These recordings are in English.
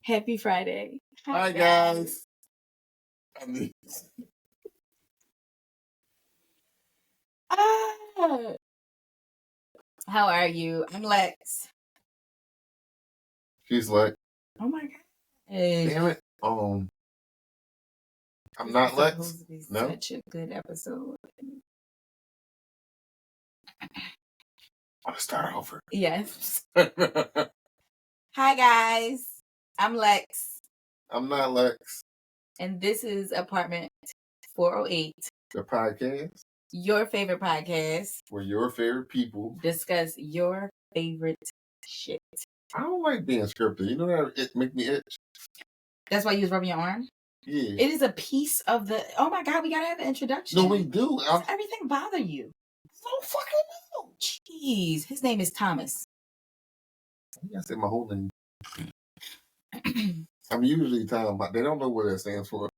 Happy Friday. Hi, guys. How are you? I'm Lex. She's like, oh my god. Damn it. I'm not Lex. Supposed to be No. Such a good episode. I'll start over. Yes. Hi guys. I'm Lex. I'm not Lex. And this is Apartment 408. The podcast. Your favorite podcast. Where your favorite people discuss your favorite shit. I don't like being scripted. You know that it make me itch. That's why you was rubbing your arm? Yeah. It is a piece of the... Oh my God, we gotta have an introduction. No, we do. Does everything bother you? I don't fucking know. Jeez. His name is Thomas. I gotta say my whole name. I'm usually Tom, but they don't know what that stands for.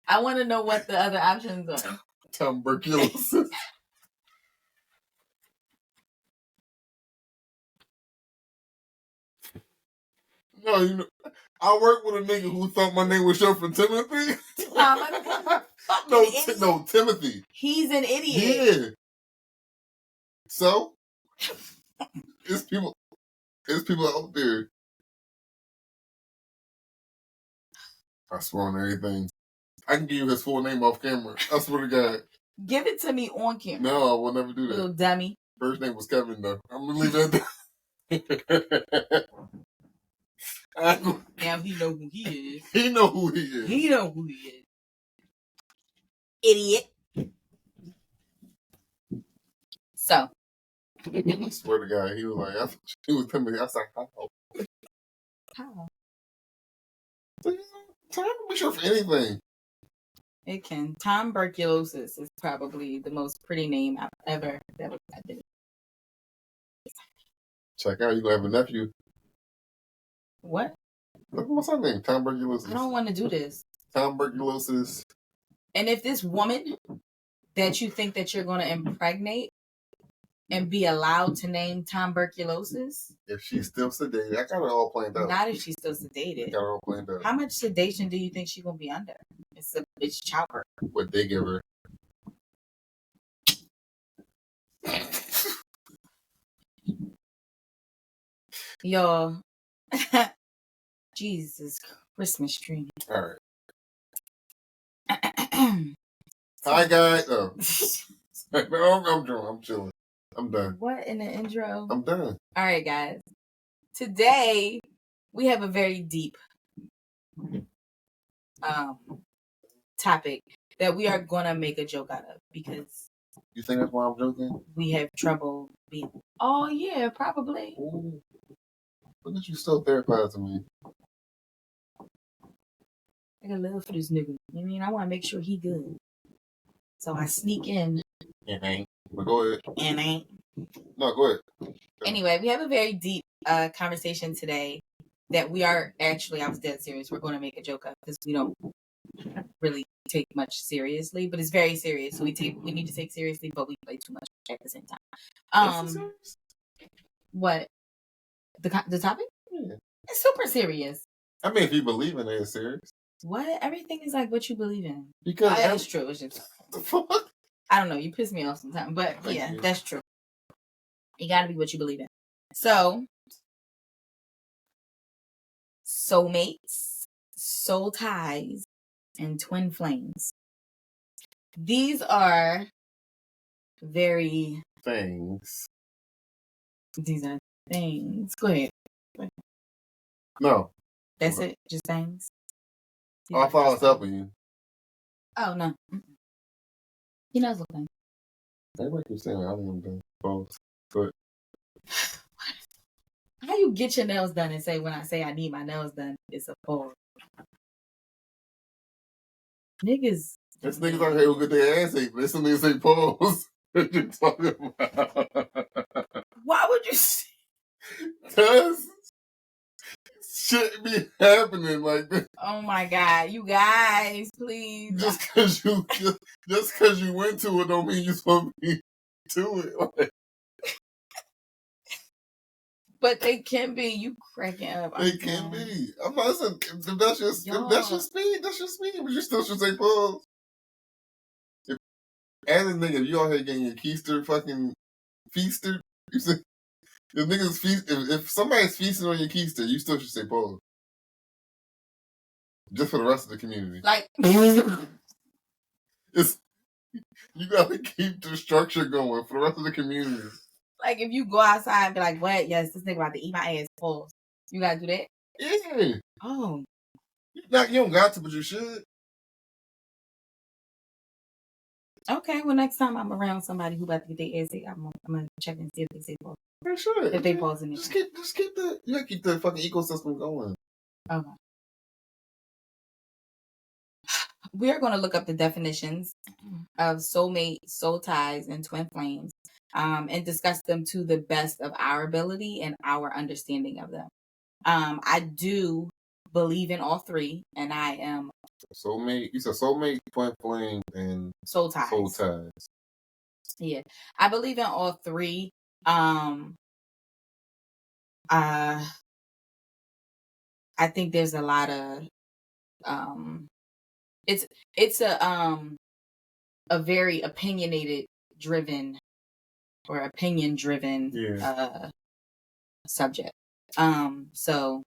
I want to know what the other options are. Tuberculosis. No, you know, I work with a nigga who thought my name was short for Timothy. No, Timothy. He's an idiot. Yeah. So, it's people out there. I swear on everything. I can give you his full name off camera. I swear to God. Give it to me on camera. No, I will never do that. Little dummy. First name was Kevin, though. I'm gonna leave that there. Now he know who he is. He know who he is. He know who he is. Idiot. So. I swear to God, he was like, I thought he was telling me. I was like, How? Time can be short for anything. It can. Tuberculosis is probably the most pretty name I've ever had. Check out, you gonna have a nephew. What? What's her name? Tuberculosis. I don't want to do this. Tuberculosis. And if this woman that you think that you're going to impregnate and be allowed to name tuberculosis, if she's still sedated, I got it all planned out. Not if she's still sedated. I got it all planned out. How much sedation do you think she's going to be under? It's chopper. What they give her. Yo. Jesus Christmas tree. All right. Hi guys. Oh. I'm drunk. I'm chilling. I'm done. What in the intro? I'm done. All right, guys. Today we have a very deep topic that we are gonna make a joke out of because you think that's why I'm joking? We have trouble being. Oh yeah, probably. Ooh. Look at you still therapizing me. I got love for this nigga. I mean, I want to make sure he good. So I sneak in. And ain't. But go ahead. And ain't. No, go ahead. Anyway, we have a very deep conversation today that we are actually, I was dead serious. We're going to make a joke of because we don't really take much seriously, but it's very serious. So we need to take seriously, but we play too much at the same time. What? The topic? Yeah. It's super serious. I mean, if you believe in it, it's serious. What? Everything is like what you believe in. Because that's true. It's just the fuck? I don't know. You piss me off sometimes, but yeah, that's true. You gotta be what you believe in. So, soulmates, soul ties, and twin flames. These are very things. These are things. Go ahead. No. That's it? Just things? I thought I was helping you. Oh, no. He knows what things. Everybody keeps saying I don't want to do both. But how you get your nails done and say when I say I need my nails done, it's a pause? Niggas. There's niggas out here who get their ass ate, but there's some niggas say pause. What you talking about? Why would you say? Because shit be happening like this. Oh my God, you guys, please. Just because you went to it don't mean you're supposed to be to it. Like, but they can be. You cracking up. they can be. I'm not saying if that's your speed. That's your speed. But you still should say pause. As a nigga, if you out here getting your keister fucking feaster, you say if niggas feast. If somebody's feasting on your keister, you still should say pause. Just for the rest of the community. Like, it's you gotta keep the structure going for the rest of the community. like if you go outside and be like, "What? Yes, this nigga about to eat my ass." Pause. You gotta do that. Yeah. Oh. You don't got to, but you should. Okay. Well, next time I'm around somebody who about to get their ass ate, I'm gonna check and see if they say pause. For sure. If they pause in it. Just keep you gotta keep the fucking ecosystem going. Okay. We're going to look up the definitions of soulmate, soul ties, and twin flames, and discuss them to the best of our ability and our understanding of them. I do believe in all three, and I am soulmate. You said soulmate, twin flame, and soul ties. Soul ties. Yeah, I believe in all three. I think there's a lot of it's a very opinion driven subject. So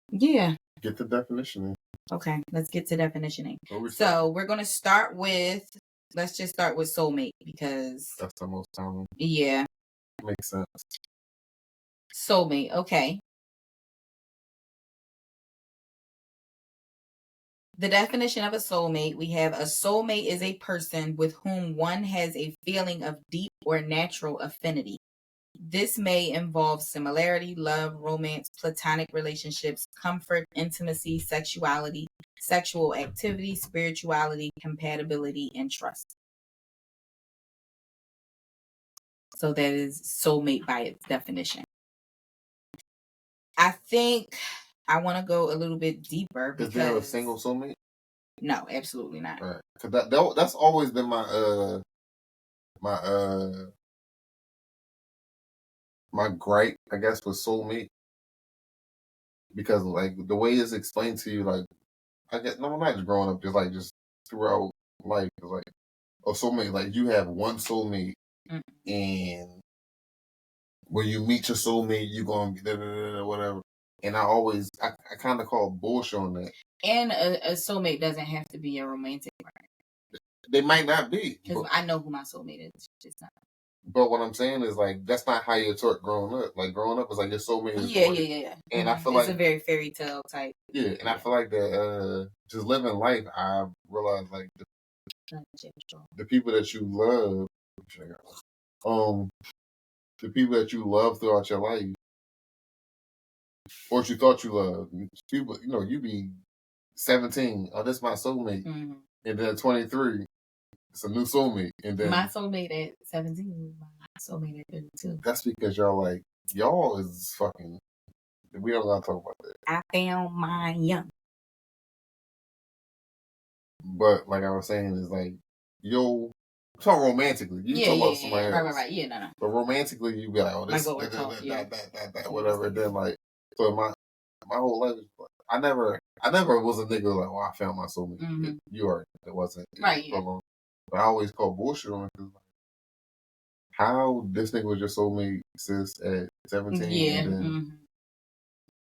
yeah. Get the definition. Okay, let's get to definitioning. So we're gonna start with let's just start with soulmate because that's the most common. Yeah. Makes sense. Soulmate, okay. The definition of a soulmate, we have a soulmate is a person with whom one has a feeling of deep or natural affinity. This may involve similarity, love, romance, platonic relationships, comfort, intimacy, sexuality, sexual activity, spirituality, compatibility, and trust. So that is soulmate by its definition. I think I want to go a little bit deeper because... Is there a single soulmate? No, absolutely not. Right. Because that's always been my gripe, I guess, with soulmate. Because like the way it's explained to you, like I guess no, not just growing up, just throughout life, it's like a soulmate. Like you have one soulmate, and when you meet your soulmate, you're gonna be whatever. And I kind of call bullshit on that. And a soulmate doesn't have to be a romantic partner. They might not be. Because I know who my soulmate is. It's not. But what I'm saying is like that's not how you're taught growing up. Like growing up is like your soulmate is yeah. And I feel it's a very fairy tale type. Yeah, and I feel like that just living life, I realize like the people that you love, the people that you love throughout your life, or what you thought you loved, people, you be 17, oh, this is my soulmate, and then at 23, it's a new soulmate, and then my soulmate at 17, my soulmate at 32. That's because y'all is fucking. We don't gotta talk about that. I found my young. But like I was saying, is like talk romantically. You talk about somebody else. Right. Yeah, no. But romantically, you be like, oh, this, that, whatever. And then like, so my whole life, I never was a nigga like, oh, I found my soulmate. You already, it wasn't right. So long. But I always call bullshit on it because like, how this nigga was your soulmate, sis, at 17? Yeah. And then,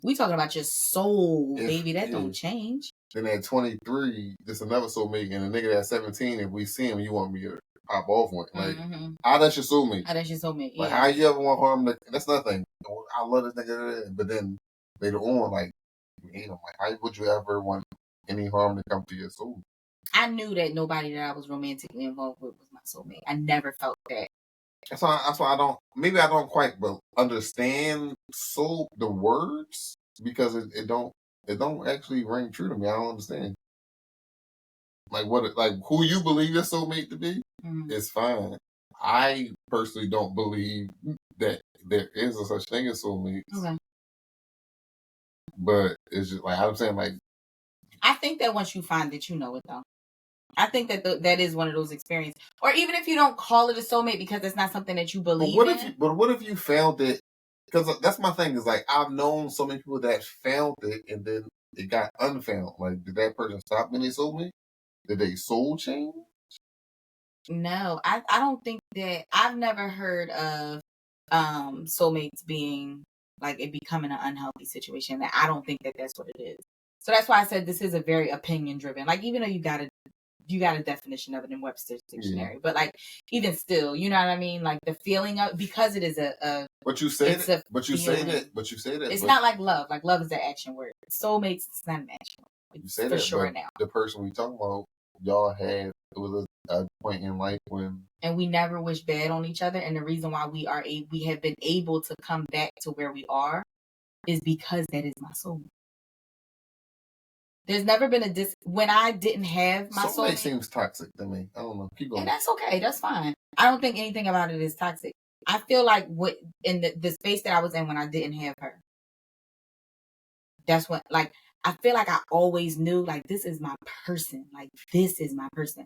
we talking about your soul, baby. That don't change. Then at 23, this another soulmate, and a nigga at 17, if we see him, you want me to pop off one. Like, how that's your soulmate? How that's your soulmate, Like, how you ever want harm to... That's nothing. I love this nigga, but then later on, like, you hate him. Like, how would you ever want any harm to come to your soul? I knew that nobody that I was romantically involved with was my soulmate. I never felt that. That's why I don't... Maybe I don't quite understand the words, because it don't actually ring true to me. I don't understand. Like who you believe your soulmate to be is fine. I personally don't believe that there is a such thing as soulmates. Okay. But it's just like I'm saying, like I think that once you find it, you know it though. I think that that is one of those experiences, or even if you don't call it a soulmate because it's not something that you believe in. But what if you found it? Because that's my thing. Is like I've known so many people that found it and then it got unfound. Like, did that person stop being a soulmate? Did they soul change? No, I don't think that. I've never heard of soulmates being like it becoming an unhealthy situation. That I don't think that that's what it is. So that's why I said this is a very opinion driven. Like even though you got a definition of it in Webster's dictionary, but like even still, you know what I mean? Like the feeling of, because it is a But you say it's that. a But you say feeling. that. But you say that. It's but not like love. Like love is the action word. Soulmates is not an action word. You It's say for that. sure But now. the person we talking about, y'all had it was a point in life when And we never wish bad on each other. And the reason why we have been able to come back to where we are is because that is my soulmate. There's never been a when I didn't have my soulmate. Seems toxic to me. I don't know. Keep going. And that's okay. That's fine. I don't think anything about it is toxic. I feel like what in the space that I was in when I didn't have her. That's what, like, I feel like I always knew, like, this is my person. Like, this is my person.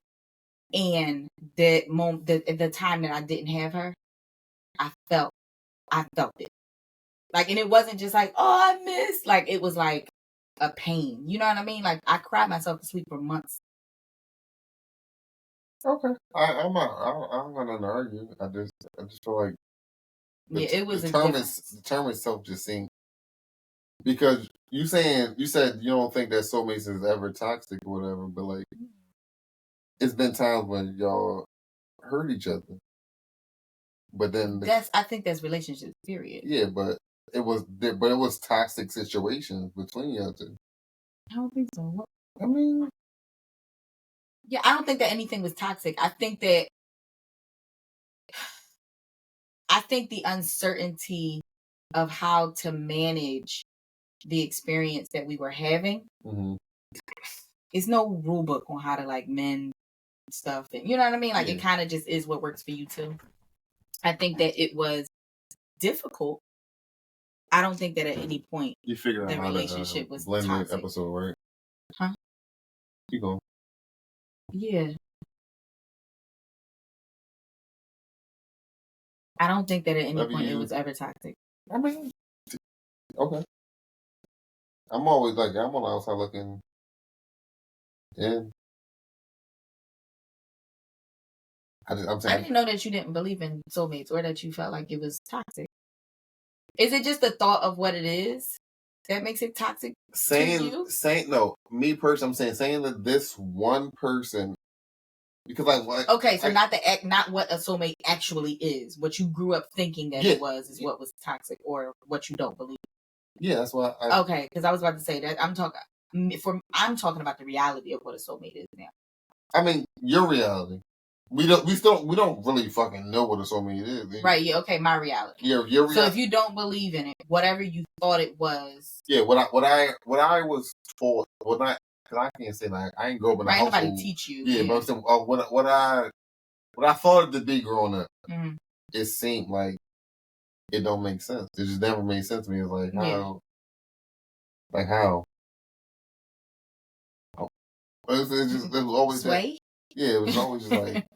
And that moment, the time that I didn't have her, I felt it. Like, and it wasn't just like, oh, I missed. Like, it was like a pain. You know what I mean? Like, I cried myself to sleep for months. Okay, I'm not gonna argue. I just feel like It was the the term itself just seemed, because you said you don't think that soulmates is ever toxic or whatever, but like it's been times when y'all hurt each other, but then I think that's relationships. Period. Yeah, but it was toxic situations between y'all two. I don't think so. I mean, yeah, I don't think that anything was toxic. I think the uncertainty of how to manage the experience that we were having. It's no rule book on how to like mend stuff, and you know what I mean. Like it kind of just is what works for you too. I think that it was difficult. I don't think that at any point you figured out the how relationship to was blend toxic. the episode, right? Huh? Keep going. Yeah. I don't think that at any point it was ever toxic. I mean, okay. I'm always like, I'm on the outside looking in. I'm saying I didn't know that you didn't believe in soulmates or that you felt like it was toxic. Is it just the thought of what it is that makes it toxic to you? No, me personally, I'm saying that this one person, because like okay, so not what a soulmate actually is. What you grew up thinking that it was is what was toxic, or what you don't believe. Yeah, that's why. Okay, because I was about to say that I'm talking about the reality of what a soulmate is now. I mean, your reality. We don't really fucking know what a soulmate is. Right, yeah, okay, my reality. Yeah, your reality. So if you don't believe in it, whatever you thought it was. Yeah, what I was taught, because I can't say that I ain't grow up in a household. Nobody teach you. Yeah, but I'm saying what I thought it to be growing up, it seemed like it don't make sense. It just never made sense to me. It's like how, like how. It was always Sway? Yeah, it was always just like.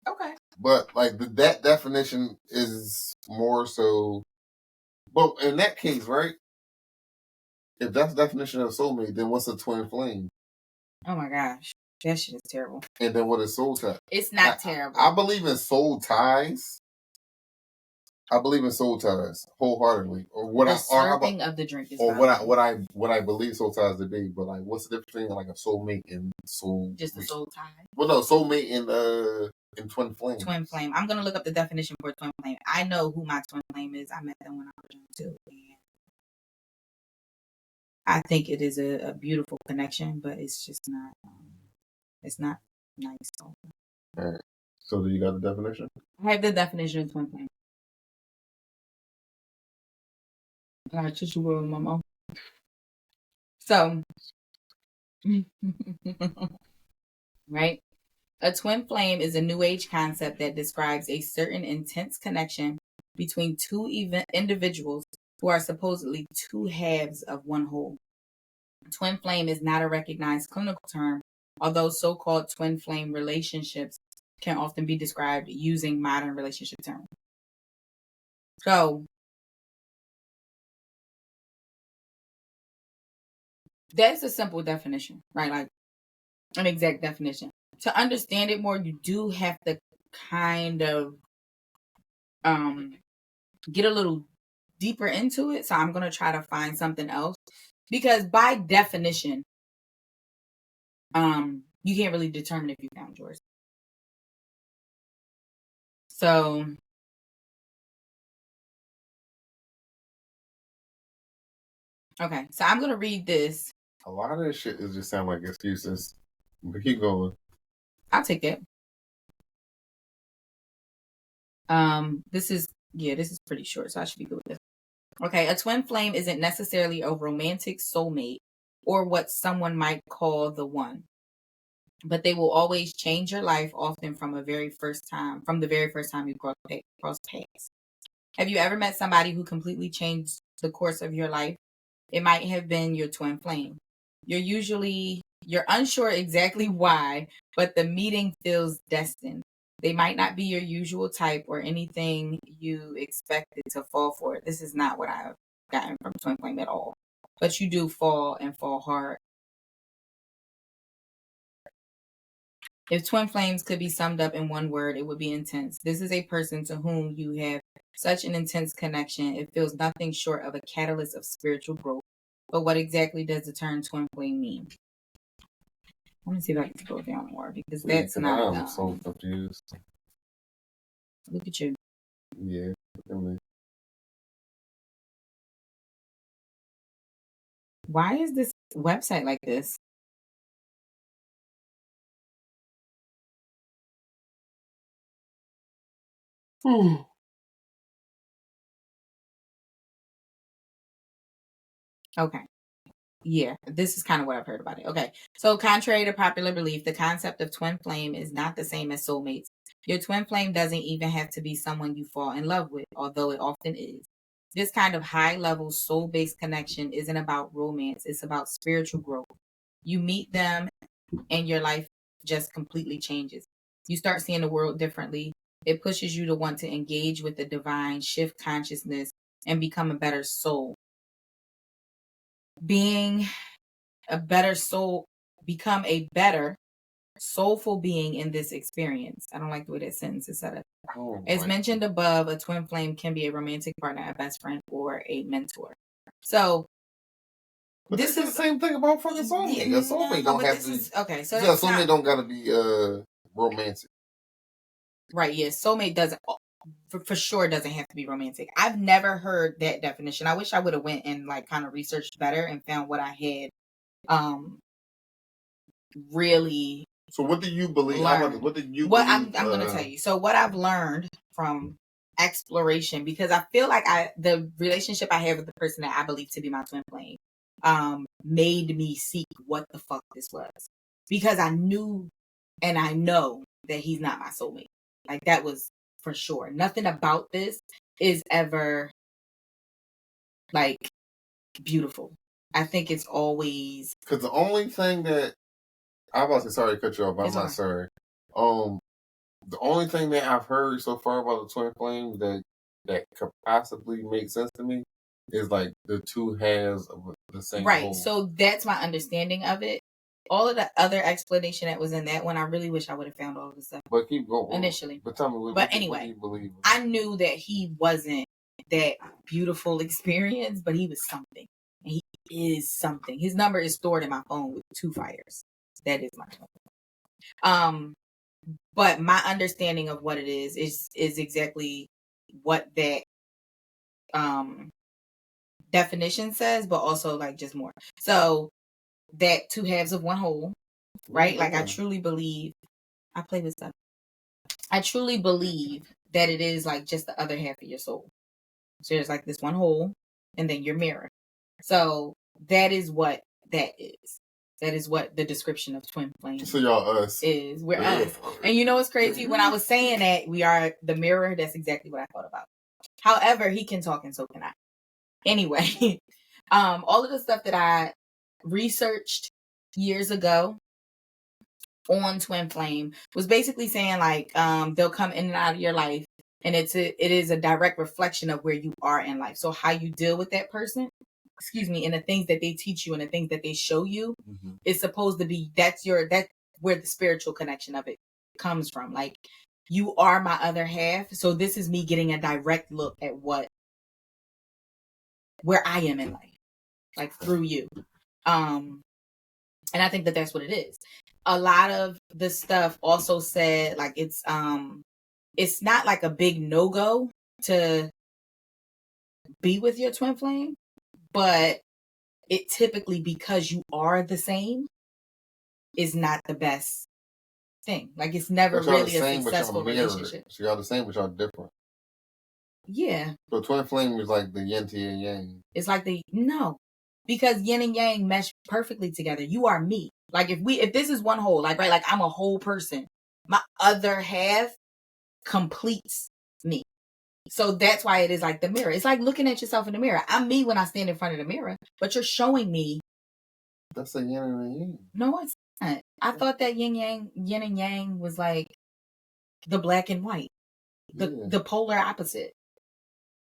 Okay. But like that definition is more so. But in that case, right? If that's the definition of soulmate, then what's a twin flame? Oh my gosh, that shit is terrible. And then what is soul tie? It's not terrible. I believe in soul ties. I believe in soul ties wholeheartedly. Or what the slurping of the drink is. Or what I believe soul ties to be. But like, what's the difference between like a soulmate and soul? Just a soul tie. Well, no, soulmate and twin flame. Twin flame. I'm gonna look up the definition for twin flame. I know who my twin flame is. I met them when I was young too. And I think it is a beautiful connection, but it's just not. It's not nice. All right. So do you got the definition? I have the definition of twin flame. I got tissue roll in my mouth. So, right? A twin flame is a new age concept that describes a certain intense connection between two individuals who are supposedly two halves of one whole. Twin flame is not a recognized clinical term, although so-called twin flame relationships can often be described using modern relationship terms. So that's a simple definition, right? Like an exact definition. To understand it more, you do have to kind of get a little deeper into it. So I'm going to try to find something else, because by definition, you can't really determine if you found yours. So okay, so I'm going to read this. A lot of this shit is just sound like excuses. But keep going. I'll take it. This is pretty short, so I should be good with this. Okay, a twin flame isn't necessarily a romantic soulmate or what someone might call the one, but they will always change your life, often from the very first time you cross paths. Have you ever met somebody who completely changed the course of your life? It might have been your twin flame. You're unsure exactly why, but the meeting feels destined. They might not be your usual type or anything you expected to fall for. This is not what I've gotten from twin flame at all. But you do fall and fall hard. If twin flames could be summed up in one word, it would be intense. This is a person to whom you have such an intense connection. It feels nothing short of a catalyst of spiritual growth. But what exactly does the term twin flame mean? Let me see if I can scroll down more, because that's not. I'm so confused. Look at you. Yeah. Why is this website like this? Okay. Yeah, this is kind of what I've heard about it. Okay. So contrary to popular belief, the concept of twin flame is not the same as soulmates. Your twin flame doesn't even have to be someone you fall in love with, although it often is. This kind of high level soul based connection isn't about romance, it's about spiritual growth. You meet them and your life just completely changes. You start seeing the world differently. It pushes you to want to engage with the divine, shift consciousness, and become a better soul. Become a better soulful being in this experience. I don't like the way that sentence is set up. As mentioned above, a twin flame can be a romantic partner, a best friend, or a mentor. So but this is the same thing about fucking soulmate. A soulmate don't have to be okay. So yeah, soulmate don't gotta be romantic. Right, yes. Soulmate doesn't for sure doesn't have to be romantic. I've never heard that definition. I wish I would have went and like kind of researched better and found what I had really. So what do you believe? What did you believe? I'm going to tell you. So what I've learned from exploration, because I feel like the relationship I have with the person that I believe to be my twin flame made me seek what the fuck this was, because I knew and I know that he's not my soulmate. Like, that was for sure. Nothing about this is ever like beautiful. I think it's always, because the only thing that I was sorry to cut you off, but I'm not sorry. The only thing that I've heard so far about the twin flame that could possibly make sense to me is like the two halves of the same right whole. So that's my understanding of it. All of the other explanation that was in that one, I really wish I would have found all of the stuff. But keep going initially. But tell me, but anyway, what do you believe? I knew that he wasn't that beautiful experience, but he was something. And he is something. His number is stored in my phone with 2 fires. That is my phone. But my understanding of what it is exactly what that definition says, but also like just more. So that 2 halves of one whole, right? Like, I truly believe, I play with stuff. I truly believe that it is like just the other half of your soul. So there's like this one whole and then your mirror. So that is what that is. That is what the description of twin flame so y'all us is. We're us. And you know what's crazy? When I was saying that we are the mirror, that's exactly what I thought about. However, he can talk and so can I. Anyway, all of the stuff that I researched years ago on twin flame was basically saying like they'll come in and out of your life, and it is a direct reflection of where you are in life. So how you deal with that person, and the things that they teach you and the things that they show you is supposed to be that's where the spiritual connection of it comes from. Like, you are my other half, so this is me getting a direct look at where I am in life, like through you. And I think that that's what it is. A lot of the stuff also said like it's not like a big no-go to be with your twin flame, but it typically, because you are the same, is not the best thing. Like, it's never really a successful relationship. So y'all the same, but y'all different. Yeah. So twin flame is like the yin to your yang. It's like no, because yin and yang mesh perfectly together. You are me. Like, if this is one whole, like, right, like I'm a whole person, my other half completes me. So that's why it is like the mirror. It's like looking at yourself in the mirror. I'm me when I stand in front of the mirror, but you're showing me. That's a yin and a yang. No, it's not. I thought that yin and yang was like the black and white, the polar opposite.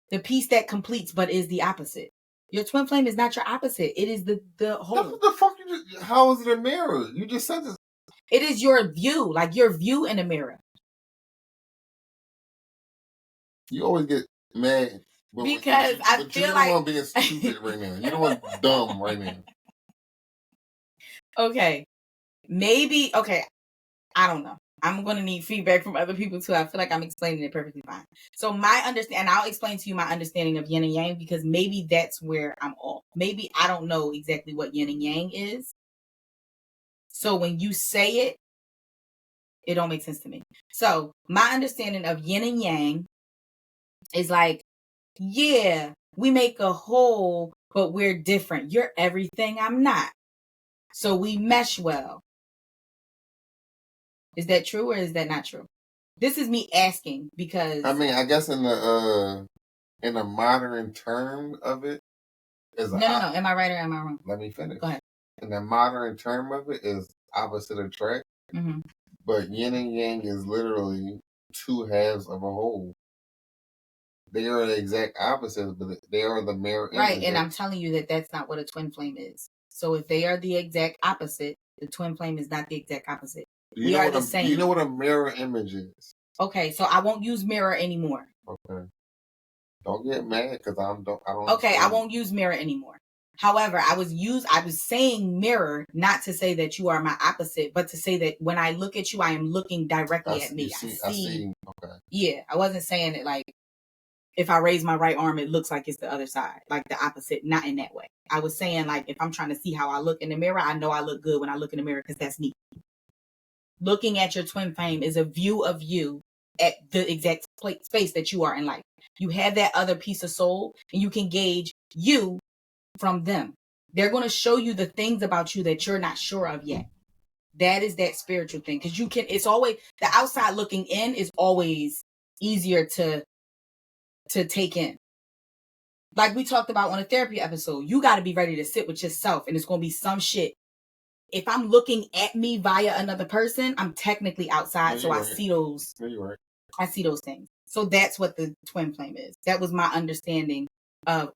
The piece that completes but is the opposite. Your twin flame is not your opposite. It is the whole. What the fuck? How is it a mirror? You just said this. It is your view, like your view in the mirror. You always get mad because I feel you like don't want being stupid right now. You don't want dumb right now. Okay, maybe. Okay, I don't know. I'm going to need feedback from other people too. I feel like I'm explaining it perfectly fine. So my understanding, and I'll explain to you my understanding of yin and yang, because maybe that's where I'm off. Maybe I don't know exactly what yin and yang is. So when you say it, it don't make sense to me. So my understanding of yin and yang is like, yeah, we make a whole, but we're different. You're everything I'm not. So we mesh well. Is that true or is that not true? This is me asking because I mean, I guess in the modern term of it is no. Am I right or am I wrong? Let me finish. Go ahead. In the modern term of it is opposite attract, but yin and yang is literally two halves of a whole. They are the exact opposites, but they are the mirror image. Right, and I'm telling you that that's not what a twin flame is. So if they are the exact opposite, the twin flame is not the exact opposite. We are the same. Do you know what a mirror image is? Okay, so I won't use mirror anymore. Okay. Don't get mad because I don't. Okay, I won't use mirror anymore. However, I was saying mirror not to say that you are my opposite, but to say that when I look at you, I am looking directly at me. I see. Okay. Yeah, I wasn't saying it like if I raise my right arm, it looks like it's the other side, like the opposite. Not in that way. I was saying like if I'm trying to see how I look in the mirror, I know I look good when I look in the mirror because that's me. Looking at your twin flame is a view of you at the exact space that you are in life. You have that other piece of soul, and you can gauge you from them. They're going to show you the things about you that you're not sure of yet. That is that spiritual thing. Because it's always, the outside looking in is always easier to take in. Like we talked about on a therapy episode, you got to be ready to sit with yourself, and it's going to be some shit. If I'm looking at me via another person, I'm technically outside, so I see those. Right. I see those things. So that's what the twin flame is. That was my understanding of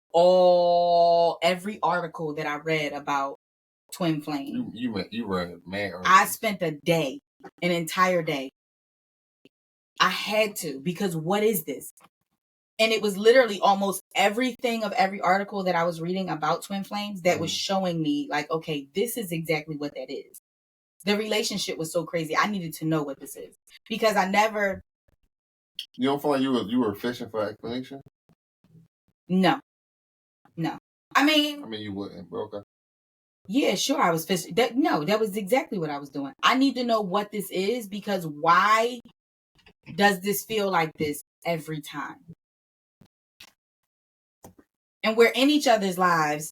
every article that I read about twin flame. You read mad articles. I spent an entire day. I had to, because what is this? And it was literally almost everything of every article that I was reading about twin flames that was showing me like, okay, this is exactly what that is. The relationship was so crazy. I needed to know what this is because I never. You don't feel like you were fishing for explanation? No. I mean, you wouldn't, bro. Okay. Yeah, sure. I was fishing. That was exactly what I was doing. I need to know what this is because why does this feel like this every time? And we're in each other's lives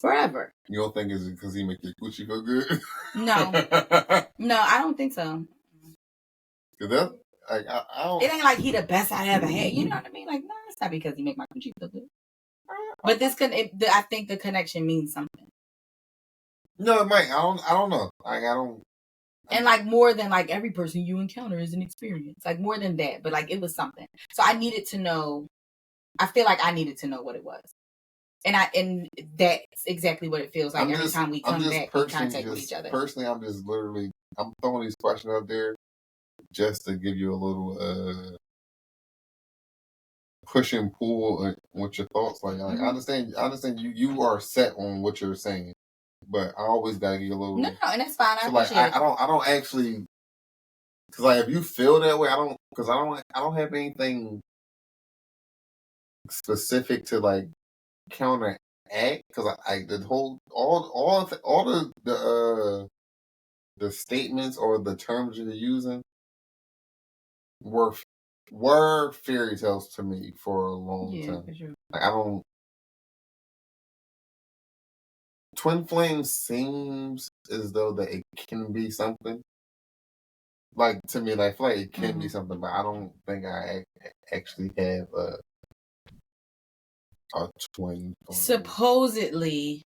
forever. You don't think it's because he make your coochie feel good? No, I don't think so. Like I don't. It ain't like he the best I ever had. You know what I mean? Like, no, it's not because he make my coochie feel good. But this I think the connection means something. No, it might. I don't know. Like I don't. And like more than like every person you encounter is an experience. Like more than that, but like it was something. So I needed to know. I feel like I needed to know what it was, and that's exactly what it feels like every time we come back in contact with each other. Personally, I'm throwing these questions out there just to give you a little push and pull with your thoughts. Like I understand you are set on what you're saying, but I always gotta give you a little. No, and that's fine. I appreciate it. I don't actually, because like if you feel that way, I don't have anything specific to like counteract, because I the whole all the statements or the terms you're using were fairy tales to me for a long time. For sure. Like I don't. Twin flame seems as though that it can be something. Like to me, like I feel like it can be something, but I don't think I actually have a twin flame. Supposedly,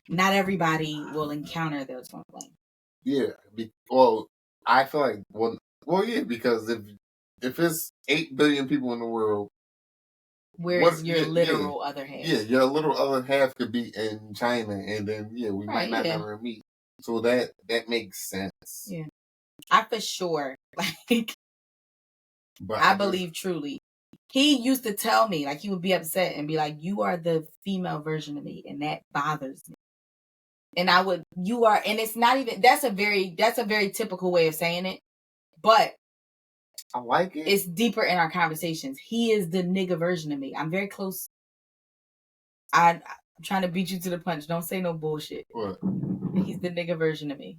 not everybody will encounter their twin flame. Yeah. Well, I feel like yeah, because if it's 8 billion people in the world, where's your literal other half? Yeah, your little other half could be in China, and then we might not ever meet. So that makes sense. Yeah, I for sure like. But I believe truly. He used to tell me, like he would be upset and be like, "You are the female version of me, and that bothers me." And and it's not even. That's a very typical way of saying it, but I like it. It's deeper in our conversations. He is the nigga version of me. I'm very close. I'm trying to beat you to the punch. Don't say no bullshit. What? He's the nigga version of me.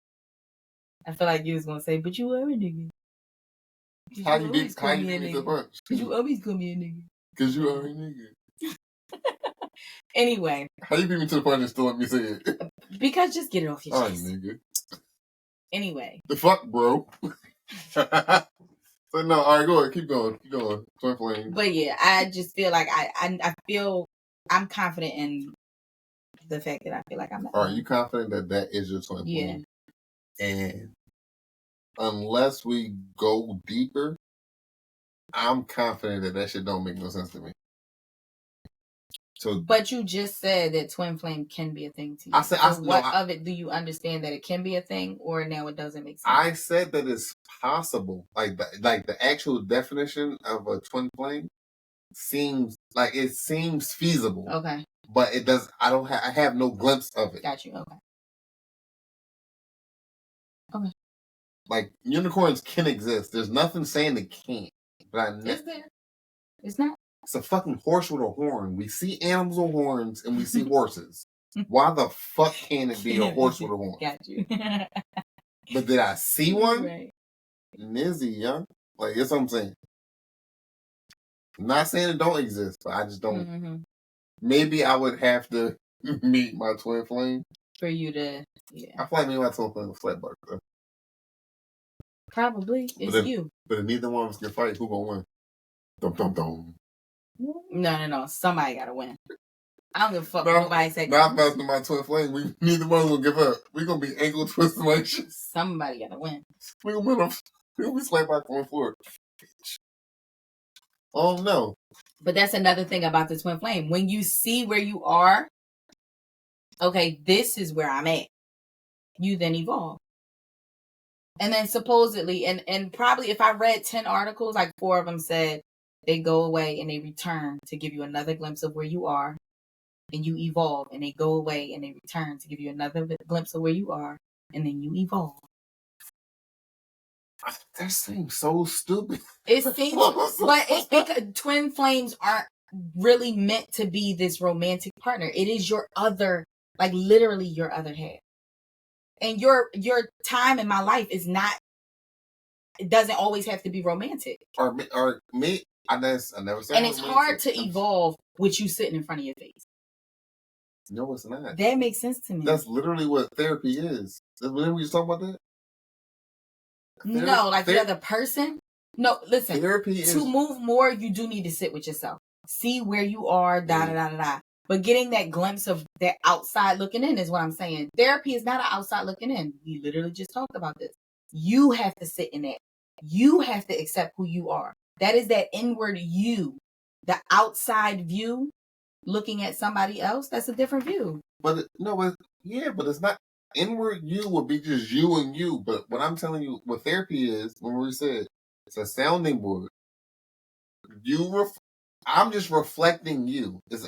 I feel like you was gonna say, but you are a nigga. How you beat me to the punch? Cause you always call me a nigga. Cause you are a nigga. Anyway. How you beat me to the punch and still let me say it? Because just get it off your chest. Alright, nigga. Anyway. The fuck, bro? So no, alright, go ahead, keep going. Twin flame. But yeah, I just feel like I feel I'm confident in the fact that I feel like I'm not. Are you confident that is your twin flame? Yeah. And unless we go deeper, I'm confident that shit don't make no sense to me. So, but you just said that twin flame can be a thing to you. Of it do you understand that it can be a thing, or now it doesn't make sense? I said that it's possible. Like the actual definition of a twin flame seems feasible. Okay. But it does. I have no glimpse of it. Got you. Okay. Okay. Like unicorns can exist. There's nothing saying they can't. But is there? It's not. It's a fucking horse with a horn. We see animals with horns and we see horses. Why the fuck can't it be a horse with a horn? Got you. But did I see one? Right. Nizzy, young. Like that's what I'm saying. I'm not saying it don't exist, but I just don't. Mm-hmm. Maybe I would have to meet my twin flame for you to. Yeah. I feel like me and my twin flame will flat buck though. Probably it's you. But if neither one of us can fight, who gonna win? Dum dum dum. No. Somebody gotta win. I don't give a fuck what nobody said. Not messing with my twin flame. Neither one will give up. We gonna be ankle twisting like shit. Somebody gotta win. We gonna be slammed back on the floor. Oh no. But that's another thing about the twin flame. When you see where you are, okay, this is where I'm at. You then evolve. And then supposedly, and probably if I read 10 articles, like 4 of them said they go away and they return to give you another glimpse of where you are, and you evolve, and they go away and they return to give you another glimpse of where you are, and then you evolve. That seems so stupid. It seems, but it's because twin flames aren't really meant to be this romantic partner. It is your other, like literally your other half. And your time in my life is not. It doesn't always have to be romantic. Or me, I never said. And it's hard to evolve with you sitting in front of your face. No, it's not. That makes sense to me. That's literally what therapy is. Remember you talking about that? No, like the other person. No, listen. Therapy is To move more, you do need to sit with yourself. See where you are, da. But getting that glimpse of that outside looking in is what I'm saying. Therapy is not an outside looking in. We literally just talked about this. You have to sit in that. You have to accept who you are. That is that inward you. The outside view, looking at somebody else, that's a different view. But it's not. Inward you would be just you and you. But what I'm telling you, what therapy is, when we said it's a sounding board. I'm just reflecting you. It's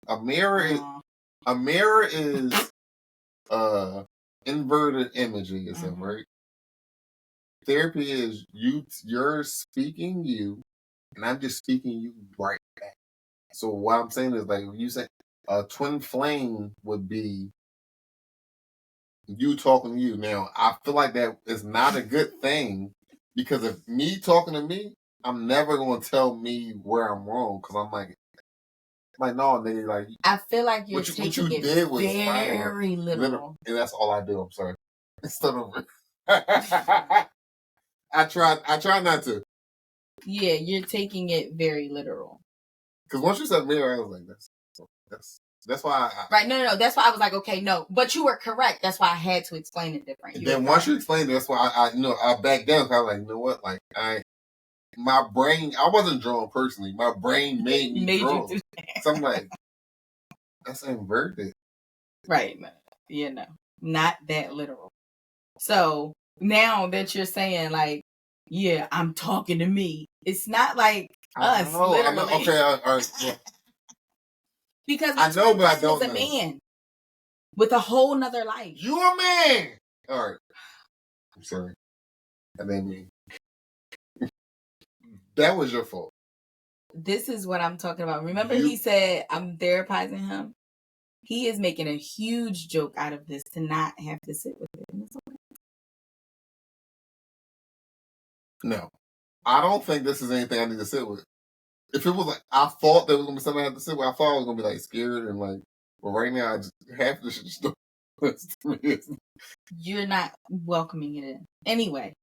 a mirror. A mirror is inverted imaging itself, right? Therapy is you're speaking you, and I'm just speaking you right back. So what I'm saying is, like, you say a twin flame would be you talking to you. Now, I feel like that is not a good thing, because if me talking to me, I'm never going to tell me where I'm wrong, because I'm like, no, nigga, like, I feel like you're what taking you it did was very literal. And that's all I do. I'm sorry. Instead of I try not to. Yeah, you're taking it very literal. Because once you said mirror, I was like, that's why right. No. That's why I was like, okay, no. But you were correct. That's why I had to explain it different. Then once you explained it, that's why I backed down. Cause I was like, you know what? Like, my brain, I wasn't drawn personally. My brain made me draw. So I'm like, that's inverted. Right. You know, not that literal. So now that you're saying, like, yeah, I'm talking to me, it's not like us. Literally. I know. Okay, all right. Yeah. Because I know, but I don't know. A man with a whole nother life. You a man. All right. I'm sorry. That ain't me. That was your fault. This is what I'm talking about. Remember, he said I'm therapizing him. He is making a huge joke out of this to not have to sit with it. Okay. No, I don't think this is anything I need to sit with. If it was like, I thought there was gonna be something I had to sit with, I thought I was gonna be like scared and like. But right now, I just half the shit just You're not welcoming it in. Anyway,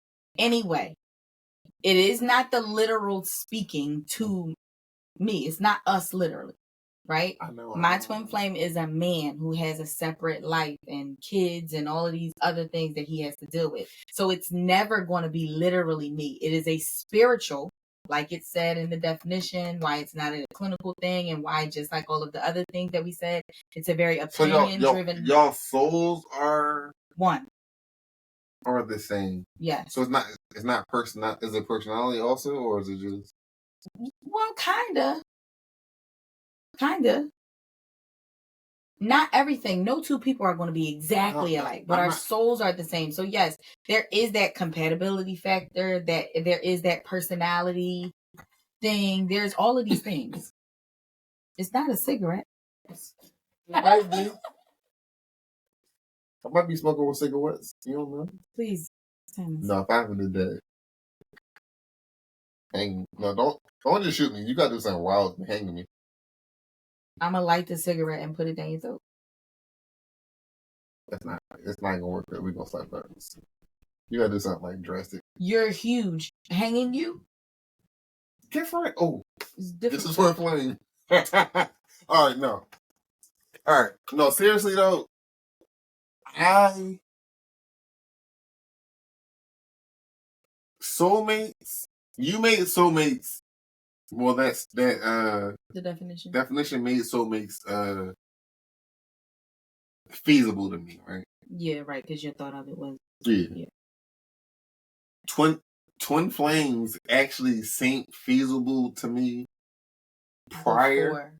it is not the literal speaking to me. It's not us literally, right? I know. My twin flame is a man who has a separate life and kids and all of these other things that he has to deal with. So it's never going to be literally me. It is a spiritual, like it said in the definition, why it's not a clinical thing, and why, just like all of the other things that we said, it's a very opinion-driven. Y'all souls are one. Are the same. Yeah. So it's not personal. Is it personality also, or is it just? Well, kinda. Not everything. No two people are going to be exactly alike, but our souls are the same. So yes, there is that compatibility factor. That there is that personality thing. There's all of these things. It's not a cigarette. It might be. I might be smoking with cigarettes. You don't know. Please. No, if I ever did that. Hang. No, don't just shoot me. You gotta do something wild and hang me. I'm gonna light the cigarette and put it down your throat. It's not gonna work. We're gonna stop that. You gotta do something like drastic. You're huge. Hanging you? Different. Oh, this is worth playing. All right, no. All right, no. Seriously though, soulmates. You made soulmates. Well, that's that. The definition. Definition made soulmates feasible to me, right? Yeah, right. Because your thought of it was. Yeah. Twin flames actually seemed feasible to me prior, before.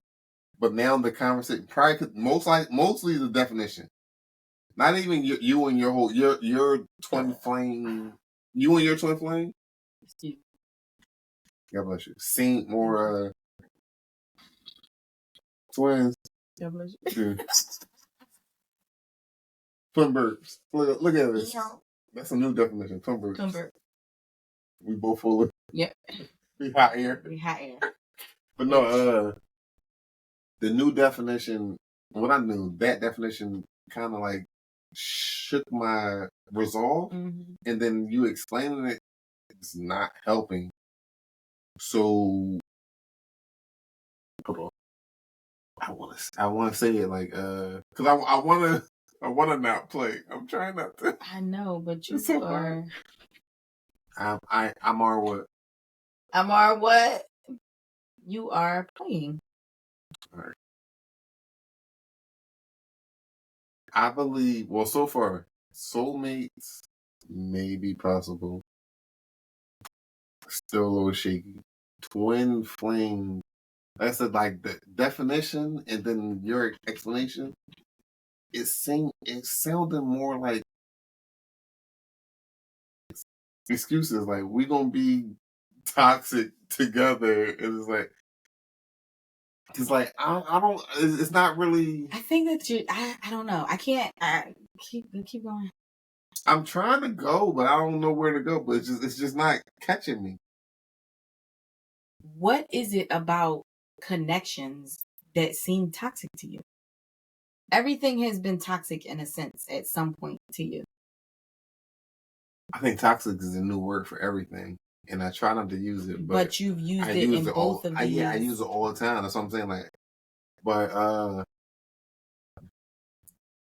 But now the conversation prior, mostly the definition. Not even you and your twin flame. You and your twin flame. Yeah. God bless you. Seem more twins. God bless you. Yeah. Twin birds. Look at this. Yeah. That's a new definition. Twin birds. Twin birds. We both full of. Yep. We hot air. But no, the new definition. What I knew, that definition kind of like shook my resolve, and then you explaining it it's not helping. So hold on. I want to say it like because I want to not play. I'm trying not to. I know, but you It's so are. I'm our what? Amar, what? You are playing. All right. I believe. Well, so far, soulmates may be possible. Still a little shaky. Twin flame. That's like the definition, and then your explanation. It sounded more like excuses. Like we gonna be toxic together. And it's like I don't. It's not really. I think that I don't know. I can't. Keep going. I'm trying to go, but I don't know where to go. But it's just not catching me. What is it about connections that seem toxic to you? Everything has been toxic in a sense at some point to you. I think toxic is a new word for everything, and I try not to use it. But you've used it in both of these. Yeah, I use it all the time. That's what I'm saying. Like, but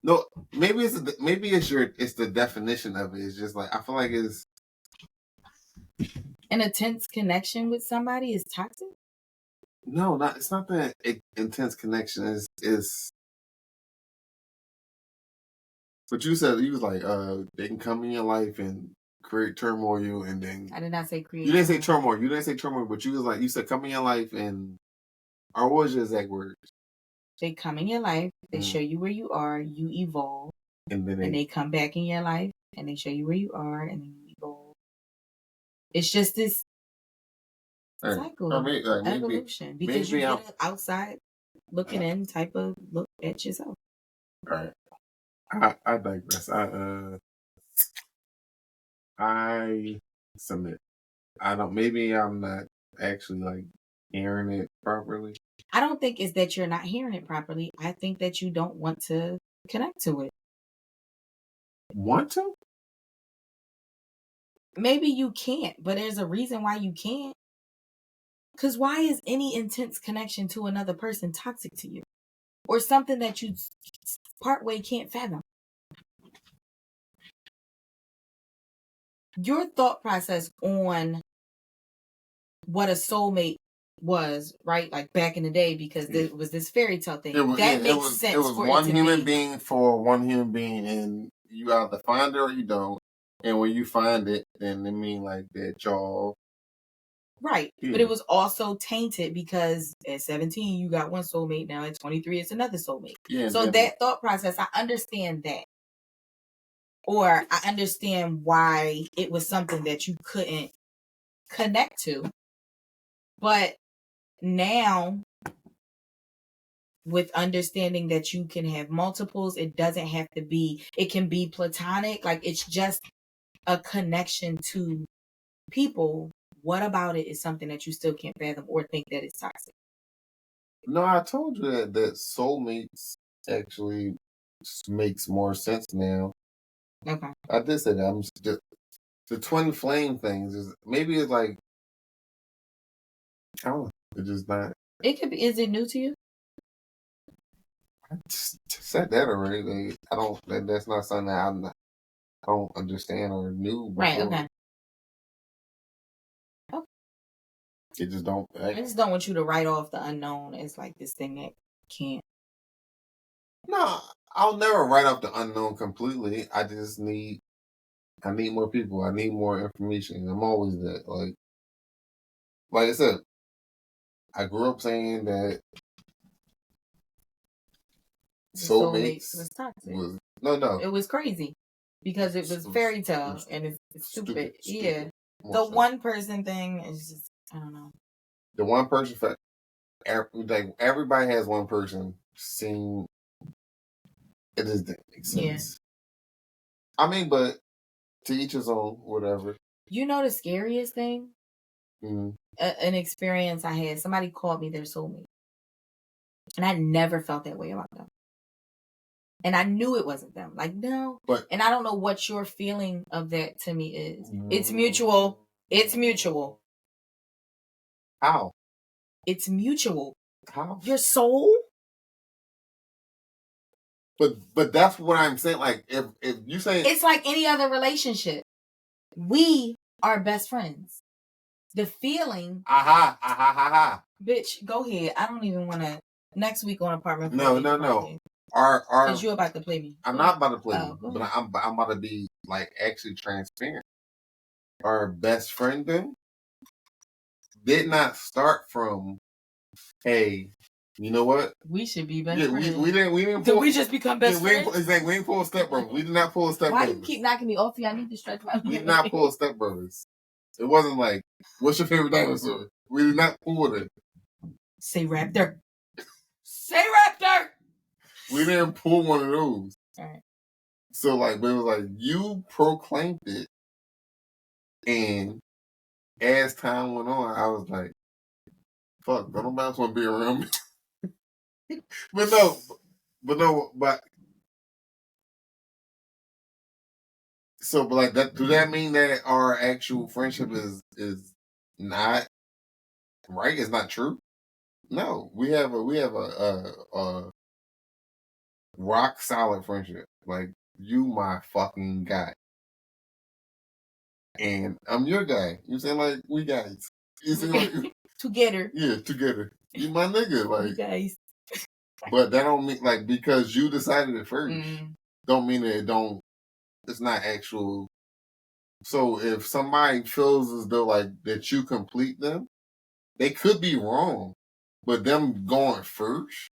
no, maybe it's the definition of it. It's just like I feel like it's an intense connection with somebody is toxic. No, it's not that intense connection. It's but you said you was like they can come in your life and create turmoil, and then I did not say create. You didn't say turmoil. You didn't say turmoil, but you said come in your life and or what was your exact words? They come in your life, they show you where you are, you evolve, and then they come back in your life and they show you where you are, and then you evolve. It's just this cycle of evolution because you get an outside looking in type of look at yourself. All right, I digress. I submit. I don't. Maybe I'm not actually like hearing it properly. I don't think it's that you're not hearing it properly. I think that you don't want to connect to it. Want to? Maybe you can't, but there's a reason why you can't. Because why is any intense connection to another person toxic to you? Or something that you partway can't fathom? Your thought process on what a soulmate was, right? Like back in the day, because it was this fairy tale thing. Makes sense. It was one human being for one human being, and you either find it or you don't. And when you find it, then it mean like that y'all. Right. Yeah. But it was also tainted because at 17, you got one soulmate. Now at 23, it's another soulmate. Yeah, so that thought process, I understand that. Or I understand why it was something that you couldn't connect to. But now, with understanding that you can have multiples, it doesn't have to be, it can be platonic. Like it's just a connection to people. What about it is something that you still can't fathom or think that it's toxic? No, I told you that soulmates actually makes more sense now. Okay. I did say that. I'm just the twin flame things is maybe it's like I don't know. It's just not. It could be. Is it new to you? I just said that already. Like, I don't. That's not something that I don't understand or knew before. Right. Okay. It just don't. I just don't want you to write off the unknown as like this thing that can't. No, I'll never write off the unknown completely. I need more people. I need more information. I'm always that. Like I said, I grew up saying that soulmates was toxic. No. It was crazy because it was fairy tale and it's stupid. Yeah. The one person thing is just, I don't know. The one person fact, like everybody has one person. It just didn't make sense. Yeah. I mean, but to each his own, whatever. You know the scariest thing? Mm-hmm. An experience I had. Somebody called me their soulmate. And I never felt that way about them. And I knew it wasn't them. Like, no. And I don't know what your feeling of that to me is. It's mutual. It's mutual. How? It's mutual. How? Your soul? But that's what I'm saying. Like, if you say it's like any other relationship, we are best friends. The feeling, bitch, go ahead. I don't even want to. Next week on Apartment 40. No. Because you're about to play me. I'm not about to play you, but I'm about to be like actually transparent. Our best friend then did not start from, hey, you know what? We should be best friends. We didn't. Did we just become best friends? Exactly. We didn't pull Step Brothers. We did not pull Step Brothers. Why do you keep knocking me off? I need to stretch my. We did not pull Step Brothers. It wasn't like, what's your favorite dinosaur? We did not pull it. Say Raptor. Say Raptor. We didn't pull one of those. All right. So like, but it was like you proclaimed it, and as time went on, I was like, "Fuck, don't nobody else want to be around me." but so, but like that. Does that mean that our actual friendship is not right? It's not true. No, we have a rock solid friendship. Like, you my fucking guy. And I'm your guy. You saying like we guys. You see like together. Yeah, together. You my nigga, like you guys. But that don't mean like because you decided it first. Don't mean that it's not actual. So if somebody feels as though like that you complete them, they could be wrong. But them going first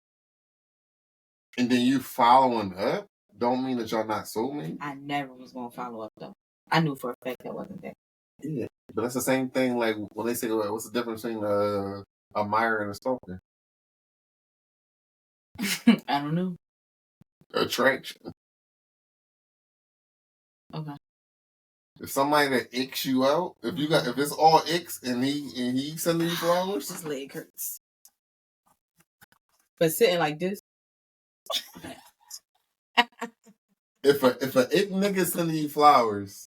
and then you following up don't mean that y'all not soulmates. I never was gonna follow up though. I knew for a fact that wasn't that. Yeah, but that's the same thing. Like when they say, "What's the difference between a admirer and a stalker?" I don't know. Attraction. Okay. If somebody that icks you out, if it's all icks and he sending you flowers, his leg hurts. But sitting like this. if a ick nigga sending you flowers,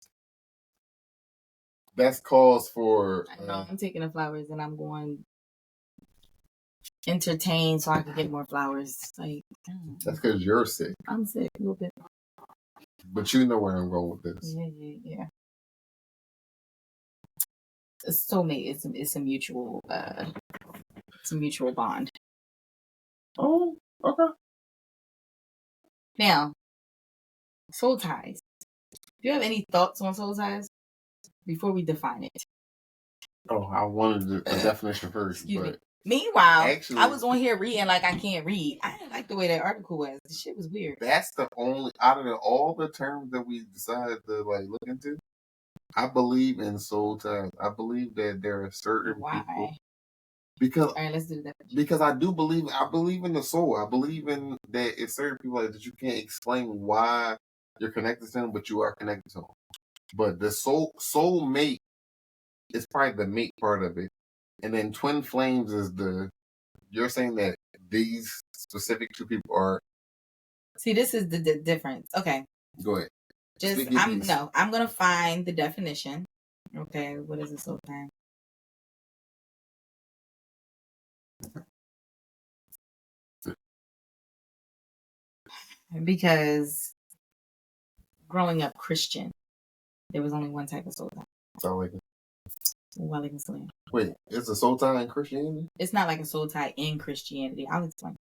that's cause for. I know I'm taking the flowers and I'm going entertain so I can get more flowers. Like that's because you're sick. I'm sick a little bit. But you know where I'm going with this. Yeah. A soulmate it's a mutual bond. Oh, okay. Now, soul ties. Do you have any thoughts on soul ties before we define it? Oh, I wanted the definition first. Excuse me. Meanwhile, actually, I was on here reading like I can't read. I didn't like the way that article was. The shit was weird. That's the only out of all the terms that we decided to like look into. I believe in soul ties. I believe that there are certain people. Because all right, let's do that. Because I believe in the soul. I believe in that it's certain people like that you can't explain why you're connected to them, but you are connected to them. But the soulmate is probably the mate part of it. And then twin flames is you're saying that these specific two people are. See, this is the difference. Okay. Go ahead. I'm gonna find the definition. Okay, what is a soul tie? Because growing up Christian, there was only one type of soul tie. Wait, is a soul tie in Christianity? It's not like a soul tie in Christianity. I'll explain.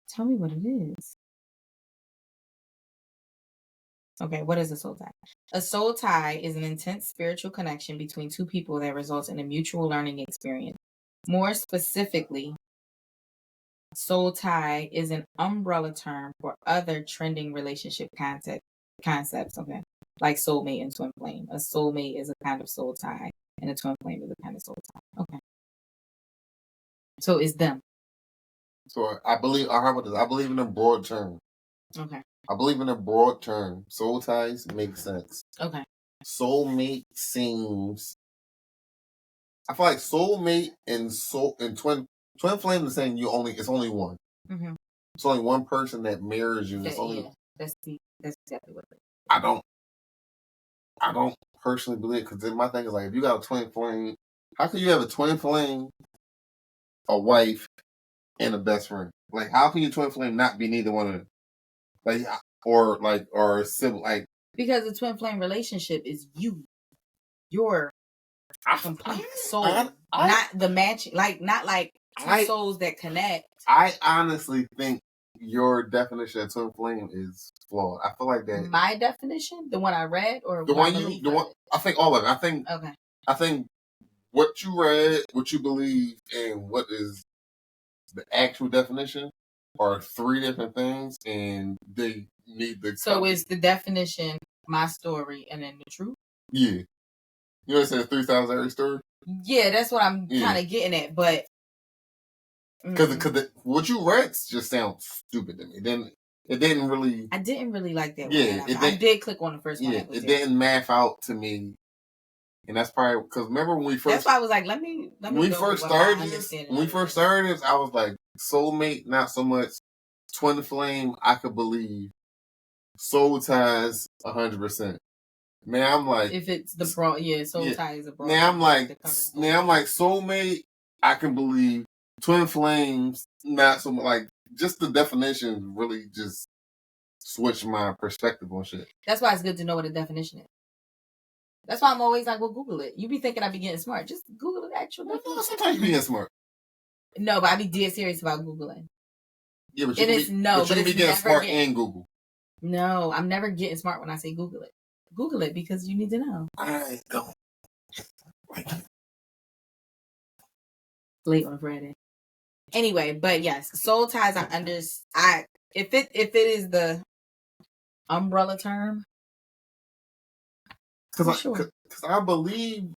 Tell me what it is. Okay, what is a soul tie? A soul tie is an intense spiritual connection between two people that results in a mutual learning experience. More specifically, soul tie is an umbrella term for other trending relationship concepts. Okay, like soulmate and twin flame. A soulmate is a kind of soul tie, and a twin flame is a kind of soul tie. Okay, so it's them. So I believe. How about this? I believe in a broad term. Okay. I believe in a broad term. Soul ties make sense. Okay. Soulmate seems. I feel like soulmate and twin flame is saying it's only one. Mm-hmm. it's only one person that mirrors you. It's Yeah, only that's exactly what it is. I don't personally believe, because my thing is like, if you got a twin flame, how can you have a twin flame, a wife, and a best friend? Like, how can your twin flame not be neither one of them? Like, or a sibling, like, because the twin flame relationship is your complete soul, not the matching, not like two souls that connect. I honestly think your definition of twin flame is flawed. I feel like that. My definition, the one I read, or the one you, the one I think all of it. I think what you read, what you believe, and what is the actual definition are three different things, and they need the. So is the definition my story and then the truth? Yeah. You know what I said, 3,000 every story? Yeah, that's what I'm kind of getting at, but because what you read just sounds stupid to me. Then it didn't really. I didn't really like that. Yeah, I did click on the first one. Yeah, it didn't math out to me, and that's probably because remember when we first. That's why I was like, let me. When we first started this, I was like, soulmate, not so much. Twin flame, I could believe. Soul ties, 100%. Now I'm like, if it's the soul tie is a broad. Now I'm like soulmate, I can believe. Twin flames, not so much. Like, just the definition really just switched my perspective on shit. That's why it's good to know what a definition is. That's why I'm always like, well, Google it. You be thinking I be getting smart. Just Google the actual definition. No, sometimes you be getting smart. No, but I be dead serious about Googling. Yeah, but you be getting smart and Google. No, I'm never getting smart when I say Google it. Google it because you need to know. I don't. Late on Friday. Anyway, but yes, soul ties. If it is the umbrella term, because I believe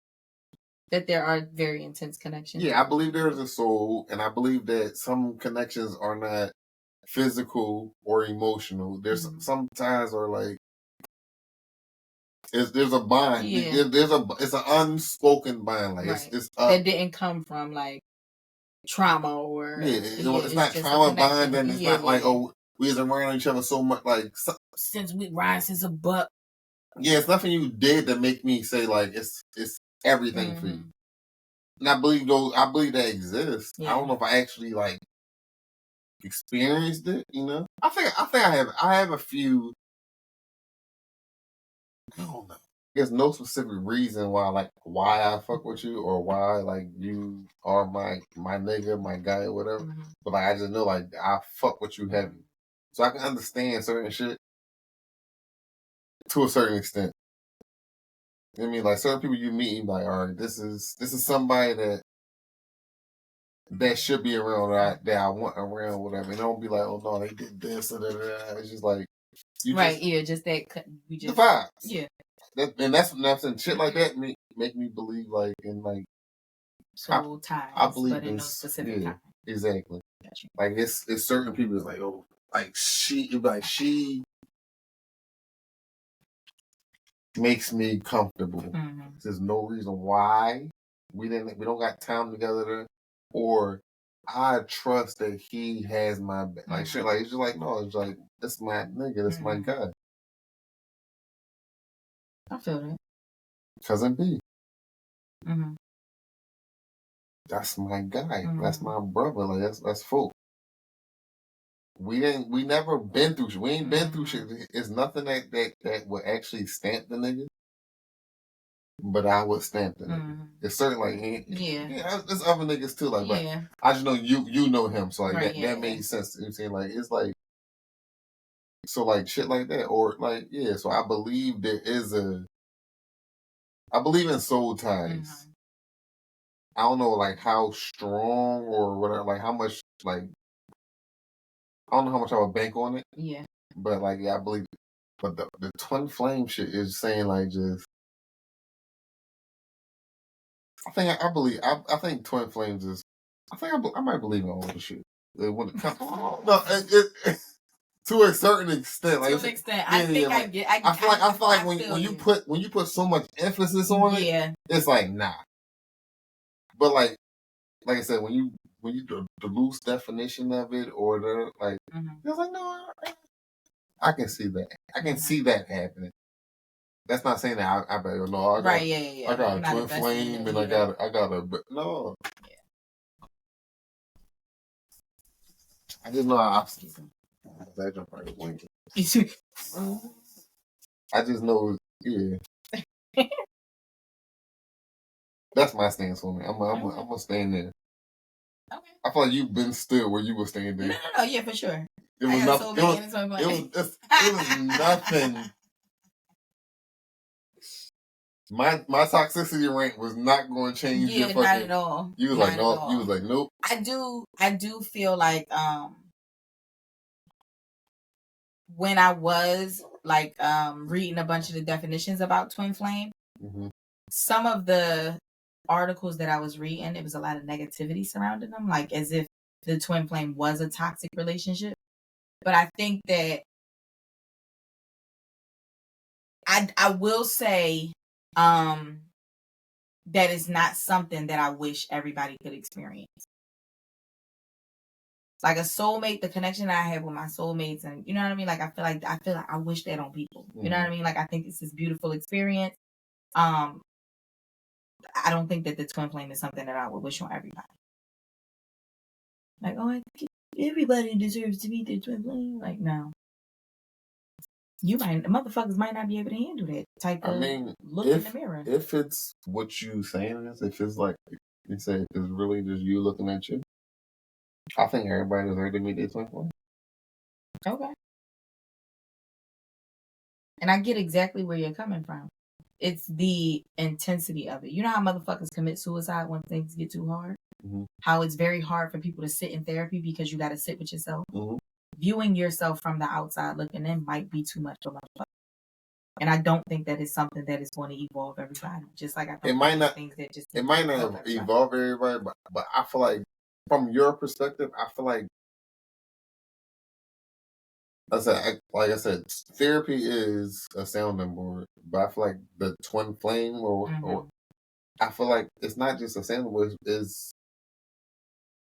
that there are very intense connections. Yeah, I believe there is a soul, and I believe that some connections are not physical or emotional. There's some ties are like there's a bond. Yeah. It's an unspoken bond. Like right. it's that didn't come from like trauma or it's not trauma bond, and it's not like we was around each other so much since we ride since a buck. Yeah, it's nothing you did to make me say like it's everything for you. And I believe that exists. Yeah. I don't know if I actually like experienced it, you know. I think I have a few. I don't know. There's no specific reason why I fuck with you or why like you are my nigga, my guy or whatever. But like I just know like I fuck with you heavy. So I can understand certain shit to a certain extent. You know what I mean? Like certain people you meet, you like, all right, this is somebody that should be around that I want around, whatever. And don't be like, oh no, they did this or that. It's just like just that we just the vibes. Yeah. That's and shit like that make me believe like in like soul ties. I believe but in no specific time. Exactly. Gotcha. Like it's certain people it's like, oh, like she makes me comfortable. There's no reason why we don't got time together or I trust that he has my back. Like shit, like it's just like no, it's like that's my nigga, that's my guy. I feel that. Cousin B. That's my guy. That's my brother. Like that's full. We never been through shit. We ain't been through shit. It's nothing that would actually stamp the nigga. But I would stamp the nigga. It's certain like there's other niggas too. Like but I just know you know him. So like that made sense. You know what I'm saying? Like it's like so like shit like that. Or like so I believe I believe in soul ties. I don't know like how strong or whatever, like how much like I don't know how much I would bank on it. Yeah. But like I believe it. But the twin flame shit is saying like just I think twin flames is I might believe in all the shit. When it comes it to a certain extent. Like, to an extent. I think I get I feel like when you put so much emphasis on it, it's like nah. But like I said, when you when you do the loose definition of it, or the like, Mm-hmm. it's like no, I can see that. I can see that happening. That's not saying that I bet no, I got Right, yeah. I got I'm a not twin invested flame, in it and I either. got a but no. I just know that jump right away. I just know, yeah. That's my stance on it. I'm gonna stand there. Okay. I feel like you've been still where you were staying there. No, yeah, for sure. It was nothing. It was nothing. My toxicity rank was not going to change. Yeah, your fucking, not at all. You was not like no. You was like nope. I do feel like when I was like reading a bunch of the definitions about twin flame, some of the articles that I was reading, it was a lot of negativity surrounding them, like as if the twin flame was a toxic relationship. But I think that I will say that is not something that I wish everybody could experience. Like a soulmate, the connection that I have with my soulmates, and you know what I mean? Like I feel like I wish that on people. You know what I mean? Like I think it's this beautiful experience. I don't think that the twin flame is something that I would wish on everybody. Like, oh, everybody deserves to meet their twin flame. Like, no. Motherfuckers might not be able to handle that type of look in the mirror. If it's what you saying is, if it's like you say, if it's really just you looking at you, I think everybody deserves to meet their twin flame. Okay. And I get exactly where you're coming from. It's the intensity of it. You know how motherfuckers commit suicide when things get too hard? Mm-hmm. How it's very hard for people to sit in therapy because you got to sit with yourself. Mm-hmm. Viewing yourself from the outside looking in might be too much for motherfuckers. And I don't think that is something that is going to evolve everybody. Just like I don't think it might not evolve everybody, but I feel like from your perspective, I feel like like I said, therapy is a sounding board, but I feel like the twin flame, or I feel like it's not just a sounding board. It's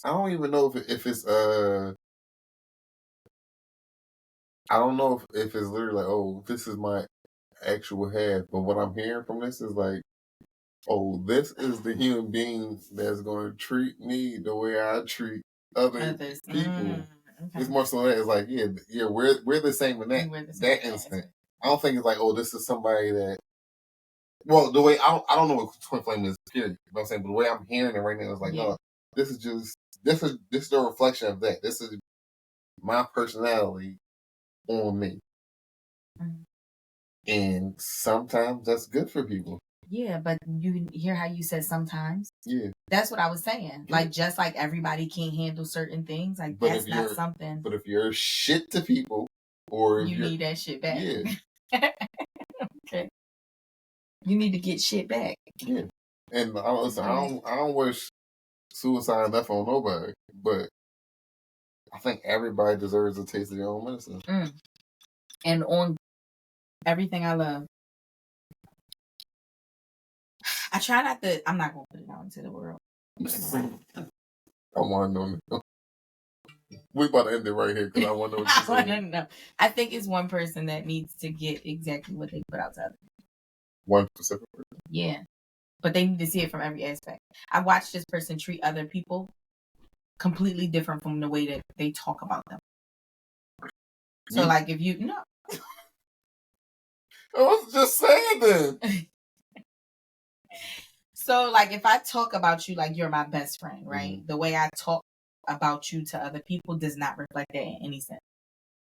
I don't even know if it's I don't know if it's literally like, oh, this is my actual half, but what I'm hearing from this is like, oh, this is the human being that's going to treat me the way I treat other people. Okay. It's more so that it's like, yeah, we're the same in that instant. I don't think it's like, oh, this is somebody that. Well, the way I don't know what twin flame is, period. You know what I'm saying? But the way I'm hearing it right now is like, no, this is the reflection of that. This is my personality on me. Mm-hmm. And sometimes that's good for people. Yeah, but you hear how you said sometimes? Yeah. That's what I was saying. Yeah. Like, just like everybody can't handle certain things, like, but that's not something. But if you're shit to people, or you need that shit back. Yeah. Okay. You need to get shit back. Yeah. And I don't wish suicide left on nobody, but I think everybody deserves a taste of their own medicine. Mm. And on everything I love, I try not to. I'm not gonna put it out into the world. I want to know. We about to end it right here because I want to know what you're saying. No. I think it's one person that needs to get exactly what they put out to others. One specific person? Yeah. But they need to see it from every aspect. I watched this person treat other people completely different from the way that they talk about them. So, like, if you... No. I was just saying then. So, like, if I talk about you like you're my best friend, right? Mm-hmm. The way I talk about you to other people does not reflect that in any sense.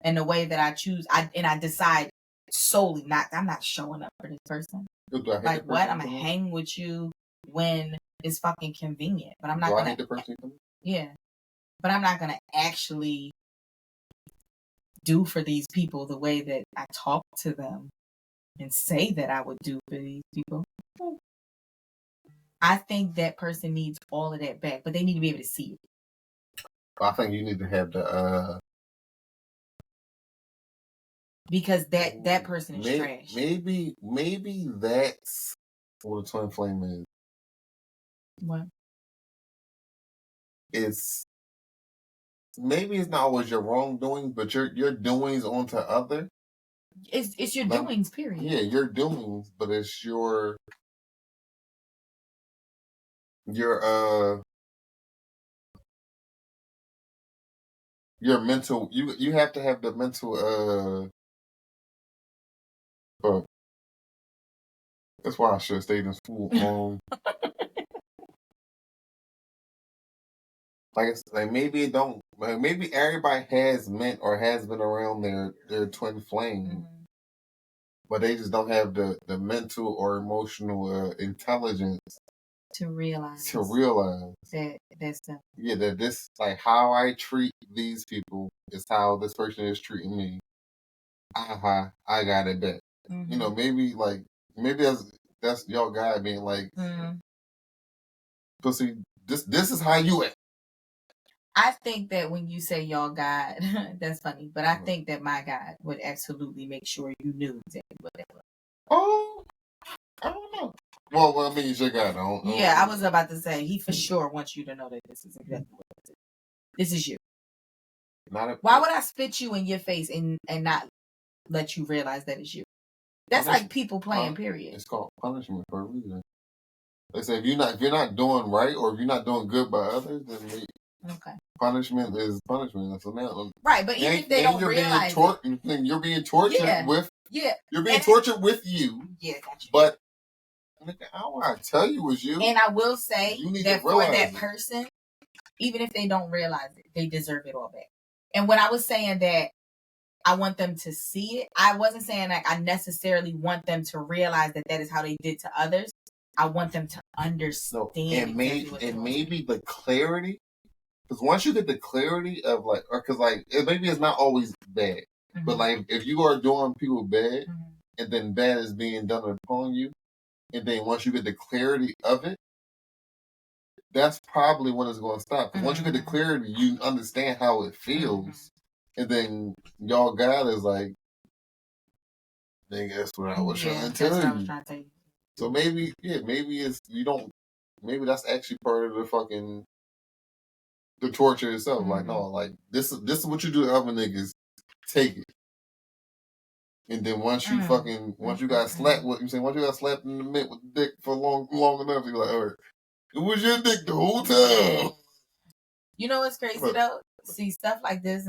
And the way that I choose, I decide solely I'm not showing up for this person. Like, what? I'm going to hang with you when it's fucking convenient. But I'm not going to... Yeah. But I'm not going to actually do for these people the way that I talk to them and say that I would do for these people. I think that person needs all of that back, but they need to be able to see it. I think you need to have the because that person is trash. Maybe that's what a twin flame is. What? it's maybe it's not always your wrongdoing, but your doings onto other. It's your doings, period. Yeah, your doings, but it's your your mental. You have to have the mental. That's why I should have stayed in school. Like maybe it don't. Like maybe everybody has met or has been around their twin flame, but they just don't have the mental or emotional intelligence to realize that that's the that this, like, how I treat these people is how this person is treating me. Aha, I got it back. You know, maybe that's your guy being like, pussy. This is how you act. I think that when you say y'all God, that's funny, but I think that my God would absolutely make sure you knew exactly what that was. Oh, I don't know. Well, I mean, he's your God. I was about to say he for sure wants you to know that this is exactly what it is. This is you. Why would I spit you in your face and not let you realize that it's you? That's like people playing. Period. It's called punishment for a reason. They say if you're not doing right or if you're not doing good by others, then punishment is punishment. So now, right, but even if they don't realize you're being tortured with you're being tortured with you. Yeah, gotcha. But I want to tell you was you. And I will say that for that person, even if they don't realize it, they deserve it all back. And when I was saying that I want them to see it, I wasn't saying like I necessarily want them to realize that is how they did to others. I want them to understand. And maybe the clarity, because once you get the clarity of like, or because like maybe it's not always bad, but like if you are doing people bad, and then bad is being done upon you, and then once you get the clarity of it, that's probably when it's going to stop. Because once you get the clarity, you understand how it feels, and then y'all God is like, nigga, that's what I was trying to tell you. So maybe it's maybe that's actually part of the torture itself. Like, no, like this is what you do to other niggas. Take it. And then once you got slapped once you got slapped in the mid with the dick for long enough, you're like, all right, it was your dick the whole time. You know what's crazy though? See, stuff like this,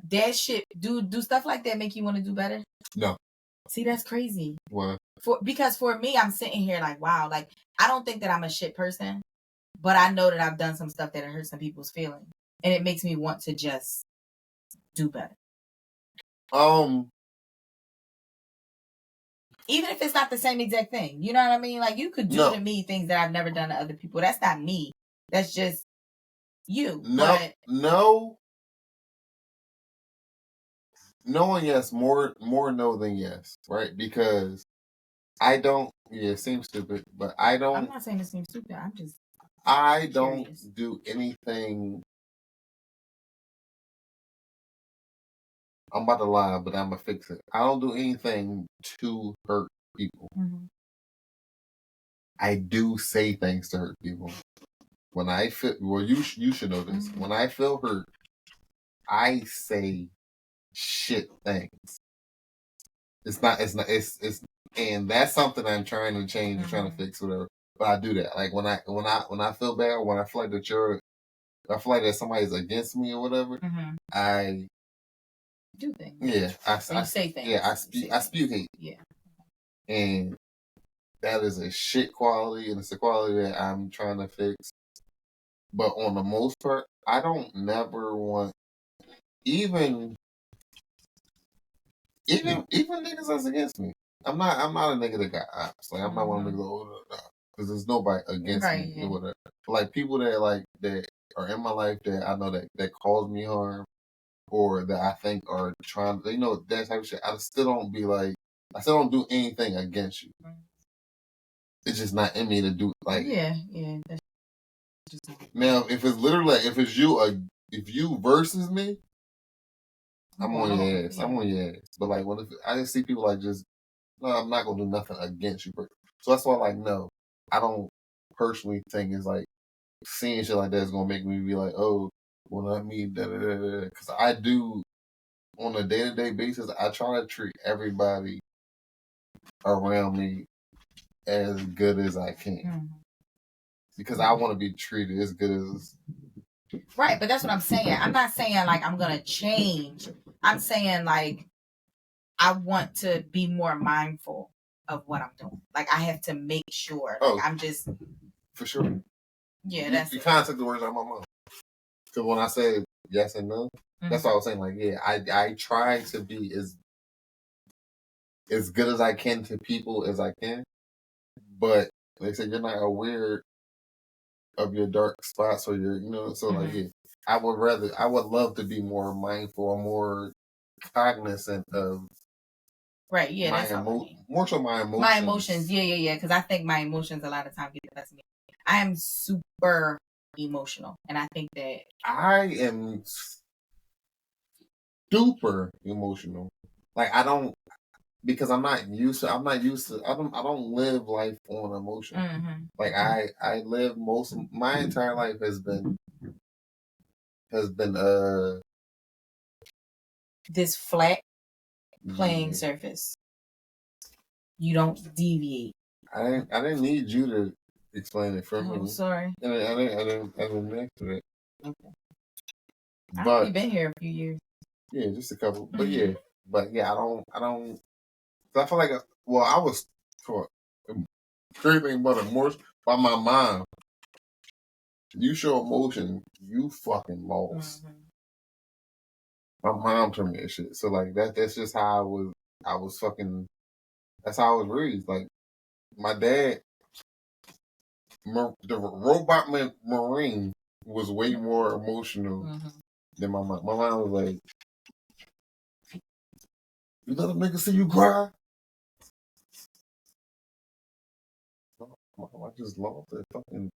that shit, do stuff like that make you want to do better? No. See, that's crazy. Why? Because for me, I'm sitting here like, wow, like I don't think that I'm a shit person, but I know that I've done some stuff that hurt some people's feelings, and it makes me want to just do better. Even if it's not the same exact thing, you know what I mean? Like you could do to me things that I've never done to other people. That's not me. That's just you. No and yes, more no than yes, right? Because I don't. Yeah, it seems stupid, but I don't. I'm not saying it seems stupid. I'm just. I don't do anything. I'm about to lie, but I'm gonna fix it. I don't do anything to hurt people. I do say things to hurt people. When I feel, well, you should know this. When I feel hurt, I say shit things. It's and that's something I'm trying to change and trying to fix, whatever. But I do that. Like when I feel bad, or when I feel like I feel like that somebody's against me or whatever, I do things. Yeah, I say things. Yeah, I spew hate. Yeah, and that is a shit quality, and it's a quality that I'm trying to fix. But on the most part, I don't never want even niggas that's against me. I'm not a nigga that got ops. Like I'm not one of the niggas because there's nobody against me or whatever. Like people that are in my life that I know that cause me harm or that I think are trying, that type of shit. I still don't do anything against you. It's just not in me to do like. Yeah. Now, if it's literally like, if you versus me, I'm on your ass. I'm on your ass. But like, when I just see people like just, no, I'm not gonna do nothing against you. So that's why, like, no, I don't personally think it's like seeing shit like that is gonna make me be like, oh, well, not me, because I do on a day-to-day basis. I try to treat everybody around me as good as I can because I want to be treated as good as. Right, but that's what I'm saying. I'm not saying like I'm gonna change. I'm saying like I want to be more mindful of what I'm doing. Like I have to make sure. Like I'm just for sure. Yeah, that's you kind of took the words out of my mouth. Because when I say yes and no, that's what I was saying. Like, yeah, I try to be as good as I can to people as I can, but they say you're not aware of your dark spots or your, so like, yeah, I would love to be more mindful or more cognizant of. Right, yeah, my that's more so my emotions. My emotions, yeah. Because I think my emotions a lot of times get the best of me. I am super emotional, and I think that I am super emotional. Like I don't, because I'm not used to. I don't live life on emotion. Like I live my entire life has been this flat playing surface. You don't deviate. I didn't need you to explain it for me. Oh, sorry. I didn't answer it. Okay. I've only been here a few years. Yeah, just a couple. But yeah, I don't. I feel like, I was creeping about emotion by my mom. You show emotion, you fucking lost. My mom told me that shit. So like that's just how I was fucking. That's how I was raised. Like my dad, the robot Marine was way more emotional than my mom. My mom was like, "You let a nigga see you cry." I just lost that fucking.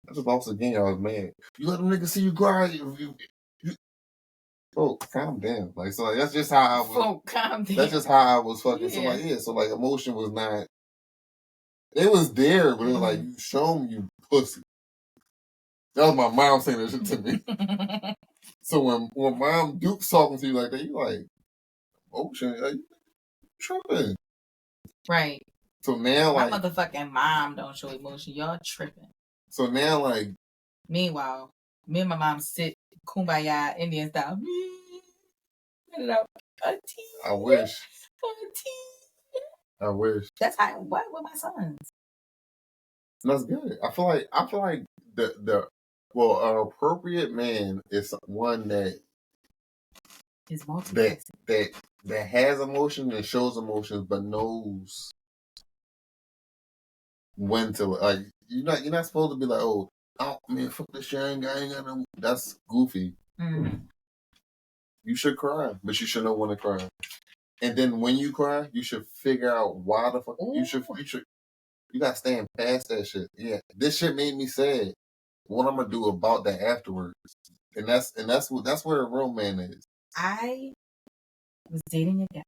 I just lost again. I was mad. You let a nigga see you cry. Oh, calm down. Like so, like, that's just how I was. Oh, calm down. That's just how I was fucking. Yeah. So like emotion was not. It was there, but it was like you show me, you pussy. That was my mom saying that shit to me. So when Mom Duke's talking to you like that, you like emotion. Like, you tripping. Right. So now, my motherfucking mom don't show emotion. Y'all tripping. So now, like. Meanwhile, me and my mom sit kumbaya Indian style. I wish. I wish. That's how what with my sons. That's good. I feel like an appropriate man is one that is that has emotion and shows emotions, but knows when to like. You're not supposed to be like, oh man, fuck this shit. I ain't got no. That's goofy. You should cry, but you should know when to cry. And then when you cry, you should figure out why the fuck you should. You gotta stand past that shit. Yeah, this shit made me sad. What I'm gonna do about that afterwards? And that's where a real man is. I was dating a guy,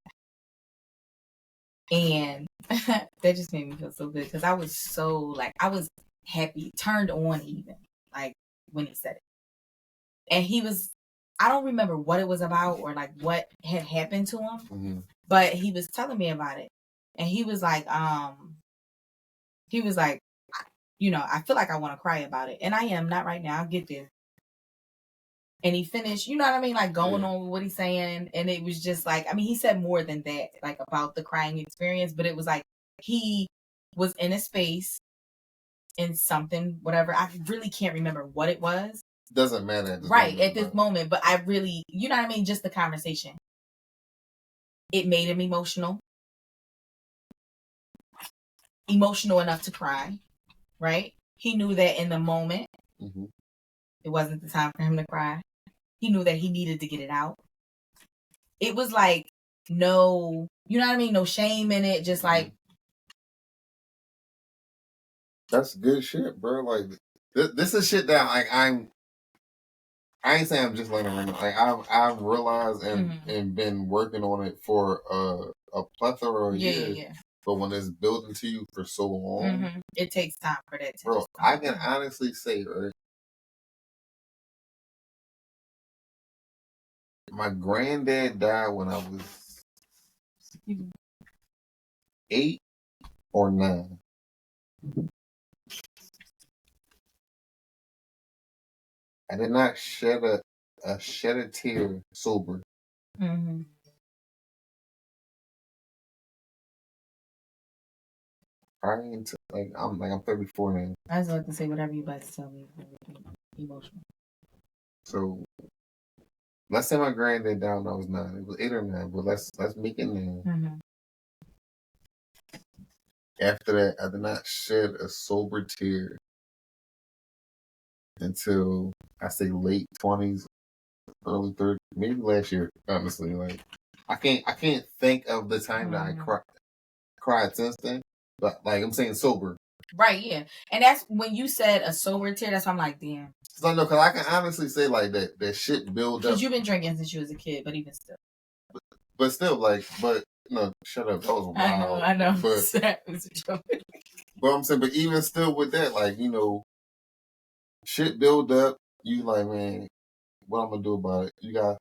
and that just made me feel so good because I was so like I was happy, turned on even like when he said it, and he was. I don't remember what it was about or like what had happened to him, but he was telling me about it, and he was like, I feel like I want to cry about it, and I am not right now. I'll get there. And he finished, you know what I mean, like going on with what he's saying, and it was just like, I mean, he said more than that, like about the crying experience, but it was like he was in a space in something, whatever. I really can't remember what it was. Doesn't matter at this moment, but I really, you know what I mean, just the conversation. It made him emotional enough to cry, right? He knew that in the moment, it wasn't the time for him to cry. He knew that he needed to get it out. It was like no, you know what I mean, no shame in it, just like. That's good shit, bro. Like this is shit that like I ain't saying I'm just letting it run. Like I've realized and been working on it for a plethora of years. Yeah. But when it's built into you for so long, it takes time for that. Bro, I can honestly say, right, My granddad died when I was 8 or 9. I did not shed a tear sober. Mm-hmm. I'm 34 now. I was about to say whatever you about to tell me. Emotional. So let's say my granddad died when I was 9. It was 8 or 9, but let's make it now. Mm-hmm. After that, I did not shed a sober tear until I say late 20s, early 30s, maybe last year. Honestly, like I can't think of the time that I cried since then. But like I'm saying, sober. Right, yeah. And that's when you said a sober tear, that's why I'm like, damn. So no, because I can honestly say like that shit build up. Because you've been drinking since you was a kid, but even still. But still, no, shut up. That was wild. I know. But I'm saying, but even still with that, like, shit build up. You like, man, what I'm gonna do about it? You gotta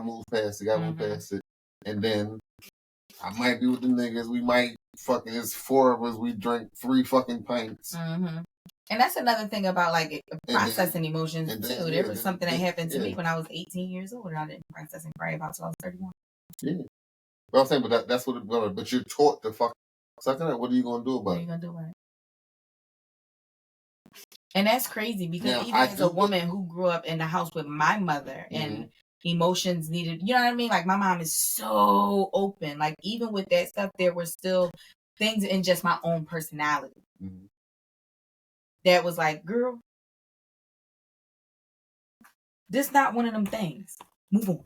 move past it. You gotta move past it. And then I might be with the niggas. We might fucking. It's 4 of us. We drink 3 fucking pints. Mm-hmm. And that's another thing about like processing emotions too. There was something that happened to me when I was 18 years old, and I didn't process and cry about until I was 31. Yeah, but I'm saying, that's what it's gonna. But you're taught to fuck. Suck it up. What are you gonna do about it? What are you gonna do about it? And that's crazy because now, even as a woman who grew up in the house with my mother and emotions needed, you know what I mean? Like my mom is so open. Like even with that stuff, there were still things in just my own personality that was like, girl, this not one of them things. Move on.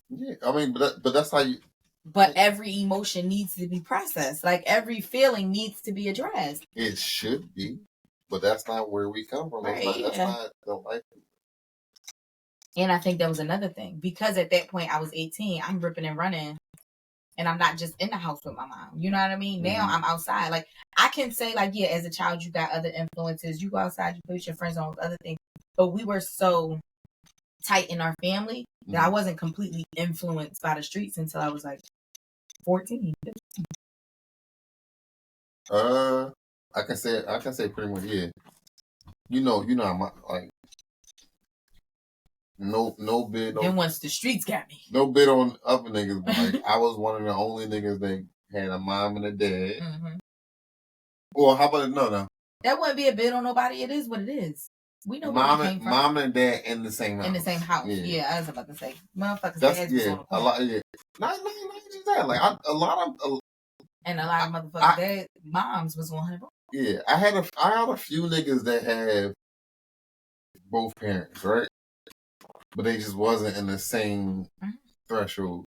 Yeah, I mean, but that's how you. But every emotion needs to be processed. Like every feeling needs to be addressed. It should be, but that's not where we come from. Right, that's not the life. And I think that was another thing because at that point I was 18. I'm ripping and running, and I'm not just in the house with my mom. You know what I mean? Now I'm outside. Like I can say, like, yeah, as a child you got other influences. You go outside, you put your friends on with other things. But we were so tight in our family that I wasn't completely influenced by the streets until I was like 14, 15. I can say pretty much, yeah. I'm like no bid. Then once the streets got me, no bid on other niggas, but like I was one of the only niggas that had a mom and a dad. Well, how about no? That wouldn't be a bid on nobody. It is what it is. We know mom where we came from. Mom and dad in the same house. In the same house. Yeah, I was about to say, motherfuckers. That's a lot. Yeah, not just that. Like a lot of motherfuckers. Their moms was on her. Yeah, I had a few niggas that had both parents, right? But they just wasn't in the same threshold.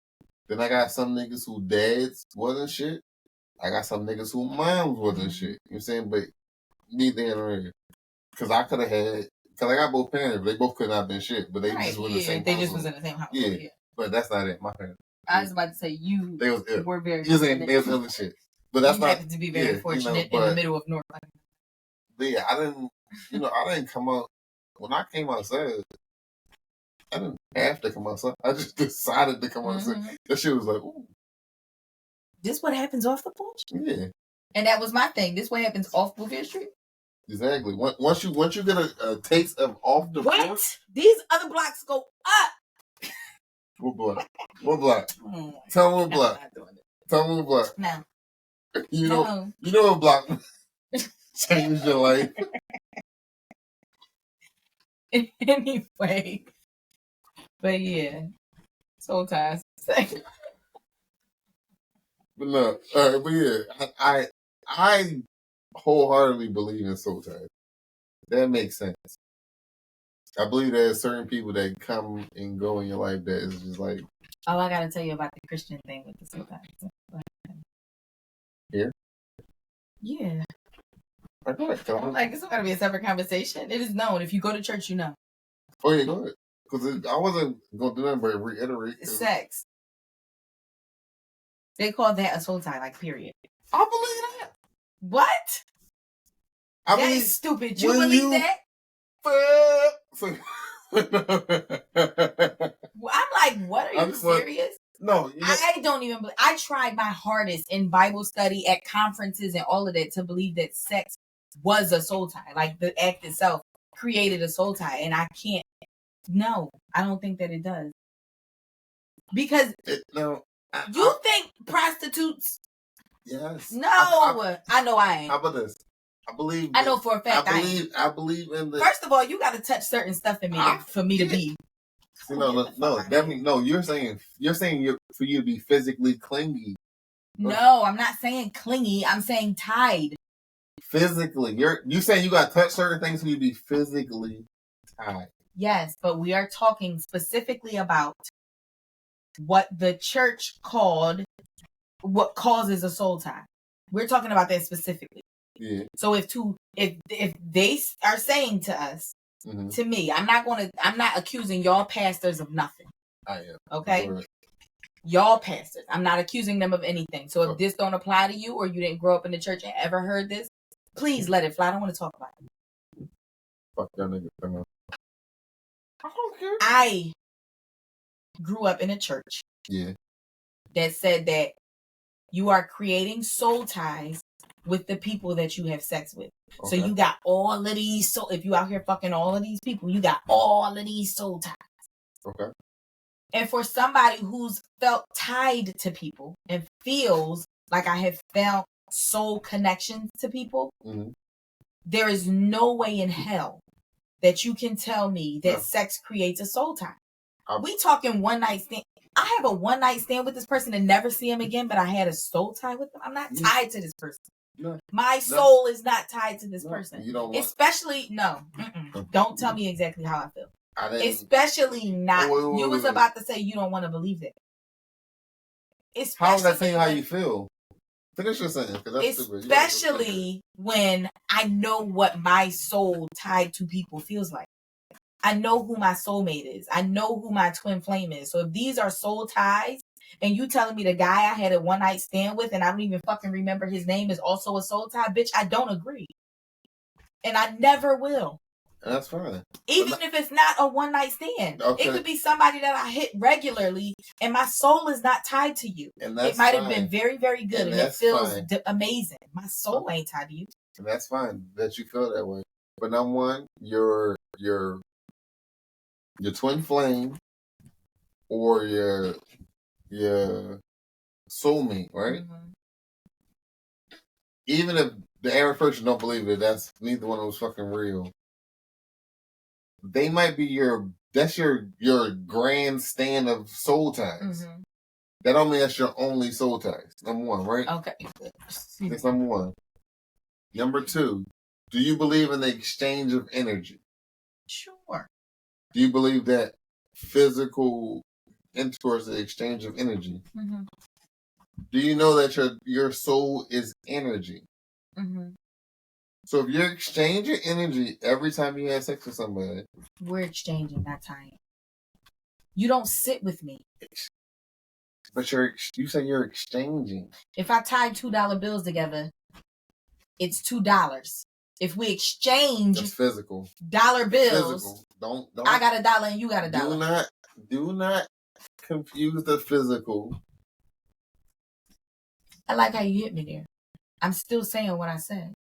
Then I got some niggas who dads wasn't shit. I got some niggas who moms wasn't shit. You know what I'm saying? But neither here nor there. Because I could have had, because I got both parents, but they both could not have been shit. But they just was in the same house. They just was in the same house. Yeah. But that's not it. My parents. I was about to say they were very they was other shit. But that's not happened to be very fortunate in the middle of North. But yeah, I didn't come out when I came outside. I didn't have to come outside. I just decided to come outside. That shit was like, ooh. This what happens off the porch? Yeah. And that was my thing. This what happens off Bouvier Street? Exactly. Once you get a taste of off the porch. These other blocks go up. What block? What block? Tell me what block. Tell me what block. No. You know what block changed your life. Anyway. But yeah. Soul Ties. But no, but yeah, I wholeheartedly believe in soul ties. That makes sense. I believe there's certain people that come and go in your life that is just like. Oh, I gotta tell you about the Christian thing with the soul ties. Here? Yeah. Okay, like it's gotta be a separate conversation. It is known. If you go to church, you know. Oh yeah, go ahead. Because I wasn't gonna do nothing but reiterate. Sex. They call that a soul tie, like, period. I believe that. What? That is stupid. You believe that? I'm like, what? Are you serious? No, I don't even believe. I tried my hardest in Bible study, at conferences, and all of that to believe that sex was a soul tie. Like the act itself created a soul tie, and I can't. No, I don't think that it does. Because you think prostitutes? Yes. No, I know I ain't. How about this? I know for a fact I believe in the. First of all, you got to touch certain stuff in me for me to be. No, definitely no. You're saying for you to be physically clingy. No, I'm not saying clingy. I'm saying tied. Physically, you saying you got to touch certain things for you to be physically tied. Yes, but we are talking specifically about what the church called what causes a soul tie. We're talking about that specifically. Yeah. So if they are saying to us, to me, I'm not accusing y'all pastors of nothing. I am. Okay? Sure. Y'all pastors. I'm not accusing them of anything. So if this don't apply to you, or you didn't grow up in the church and ever heard this, please let it fly. I don't want to talk about it. Fuck that nigga. I don't care. I grew up in a church. Yeah. That said that you are creating soul ties with the people that you have sex with. Okay. So you got all of these if you out here fucking all of these people, you got all of these soul ties. Okay. And for somebody who's felt tied to people and feels like I have found soul connections to people, there is no way in hell that you can tell me that sex creates a soul tie. We talking one night stand. I have a one night stand with this person and never see him again, but I had a soul tie with them. I'm not tied to this person. No. My soul is not tied to this person. You don't especially don't tell me exactly how I feel. Especially not. You was about to say you don't want to believe that. How is that saying how you feel? Finish your sentence. Especially when I know what my soul tied to people feels like. I know who my soulmate is. I know who my twin flame is. So if these are soul ties, and you telling me the guy I had a one night stand with and I don't even fucking remember his name is also a soul tie, bitch, I don't agree. And I never will. That's fine. Even if it's not a one night stand. Okay. It could be somebody that I hit regularly and my soul is not tied to you. And that's it might have been very, very good and it feels amazing. My soul ain't tied to you. And that's fine that you feel that way. But number one, your twin flame or your soulmate, right? Even if the average person don't believe it, that's neither one of those fucking real. They might be your grand stand of soul ties. That don't mean that's your only soul ties. Number one, right? Okay. That's number one. Number two, do you believe in the exchange of energy? Sure. Do you believe that physical intercourse is the exchange of energy? Do you know that your soul is energy? So if you're exchanging energy every time you have sex with somebody, we're exchanging, not tying. You don't sit with me. But you say you're exchanging. If I tie $2 bills together, it's $2. If we exchange, that's physical dollar bills. Physical. Don't. I got $1 and you got $1. Do not confuse the physical. I like how you hit me there. I'm still saying what I said.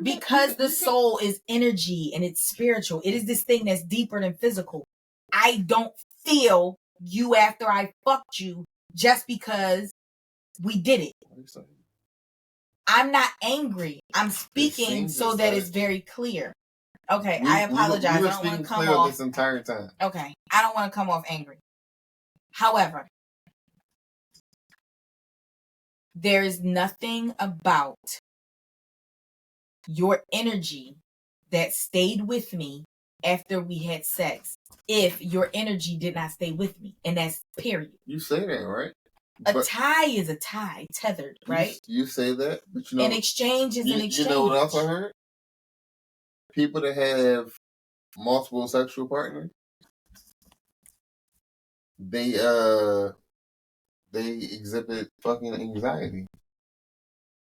Because the soul is energy and it's spiritual. It is this thing that's deeper than physical. I don't feel you after I fucked you just because we did it. I'm not angry. I'm speaking so that it's very clear. Okay, I apologize. I don't want to come off this entire time. Okay, I don't want to come off angry. However, there is nothing about your energy that stayed with me after we had sex if your energy did not stay with me. And that's period. You say that, right? A tie is a tie, tethered, right? You say that, but an exchange is an exchange. You know what else I heard? People that have multiple sexual partners, they exhibit fucking anxiety.